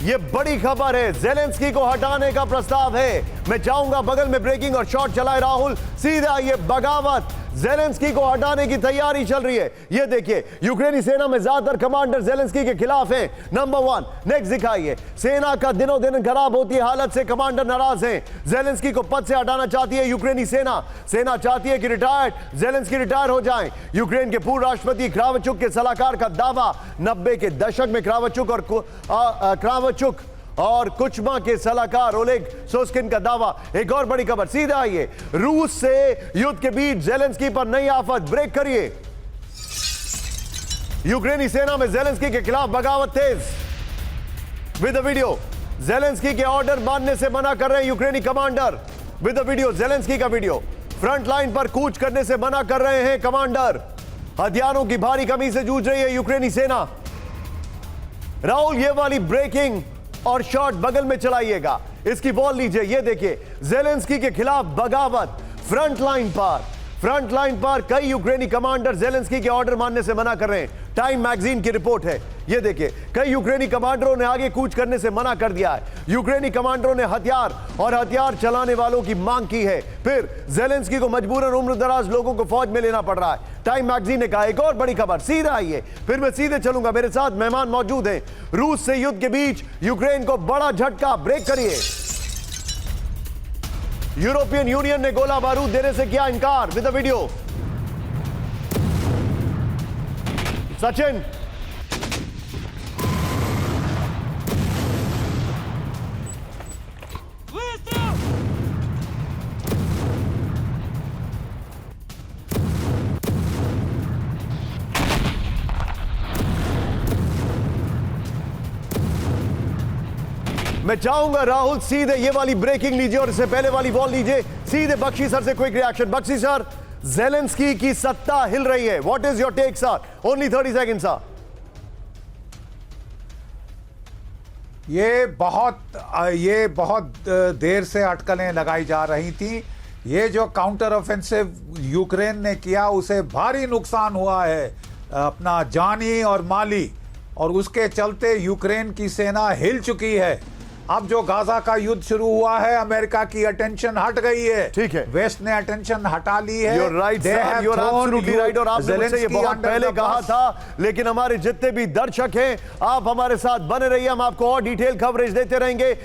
[SPEAKER 1] ये बड़ी खबर है, जेलेंस्की को हटाने का प्रस्ताव है। मैं चाहूंगा बगल में ब्रेकिंग और शॉट चलाए राहुल, सीधा ये बगावत, जेलेंस्की को हटाने की तैयारी चल रही है। ये देखिए यूक्रेनी सेना में ज्यादातर कमांडर जेलेंस्की के खिलाफ हैं। नंबर 1 नेक्स्ट दिखाइए, सेना का दिनों दिन खराब होती है हालत से कमांडर नाराज हैं। जेलेंस्की को पद से हटाना चाहती है यूक्रेनी सेना। सेना चाहती है कि जेलेंस्की रिटायर हो जाएं। यूक्रेन के पूर्व राष्ट्रपति क्रावचुक के सलाहकार का दावा, 90 के दशक में क्रावचुक और कुचमा के सलाहकार ओलेग सोस्किन का दावा। एक और बड़ी खबर, सीधा आइए, रूस से युद्ध के बीच जेलेंस्की पर नई आफत, ब्रेक करिए। यूक्रेनी सेना में जेलेंस्की के खिलाफ बगावत तेज। विद द वीडियो, जेलेंस्की के ऑर्डर मानने से मना कर रहे हैं यूक्रेनी commander. With the video, Zelensky का वीडियो, फ्रंट लाइन पर कूच करने से मना कर रहे हैं कमांडर। हथियारों की भारी कमी से जूझ रही है यूक्रेनी सेना। राहुल, ये वाली ब्रेकिंग और शॉट बगल में चलाइएगा, इसकी वॉल लीजिए। ये देखिए, जेलेंस्की के खिलाफ बगावत फ्रंट लाइन पर कई यूक्रेनी कमांडर जेलेंस्की के ऑर्डर मानने से मना कर रहे हैं। टाइम मैगजीन की रिपोर्ट है। ये देखिए, कई यूक्रेनी कमांडरों ने आगे कूच करने से मना कर दिया है। यूक्रेनी कमांडरों ने हथियार चलाने वालों की मांग की है। फिर जेलेंस्की को मजबूरन उम्रदराज लोगों को फौज में लेना पड़ रहा है। टाइम मैगजीन ने कहा। एक और बड़ी खबर, सीधा आइए, फिर मैं सीधे चलूंगा, मेरे साथ मेहमान मौजूद हैं। रूस से युद्ध के बीच यूक्रेन को बड़ा झटका, ब्रेक करिए। यूरोपियन यूनियन ने गोला बारूद देने से किया इनकार। विद द वीडियो, सचिन, मैं चाहूंगा राहुल सीधे ये वाली ब्रेकिंग लीजिए और इससे पहले वाली वॉल लीजिए। सीधे बख्शी सर से quick reaction. Bakshi sir, Zelensky की सत्ता हिल रही है, what is your take sir? Only 30 second sir.
[SPEAKER 3] ये बहुत देर से अटकलें लगाई जा रही थी। ये जो काउंटर ऑफेंसिव यूक्रेन ने किया, उसे भारी नुकसान हुआ है, अपना जानी और माली, और उसके चलते यूक्रेन की सेना हिल चुकी है। अब जो गाजा का युद्ध शुरू हुआ है, अमेरिका की अटेंशन हट गई है।
[SPEAKER 1] ठीक है,
[SPEAKER 3] वेस्ट ने अटेंशन हटा ली है।
[SPEAKER 1] You're right, sir. You're absolutely right. और आपने मुझसे ये बहुत पहले कहा था, लेकिन हमारे जितने भी दर्शक हैं, आप हमारे साथ बने रहिए, हम आपको और डिटेल कवरेज देते रहेंगे।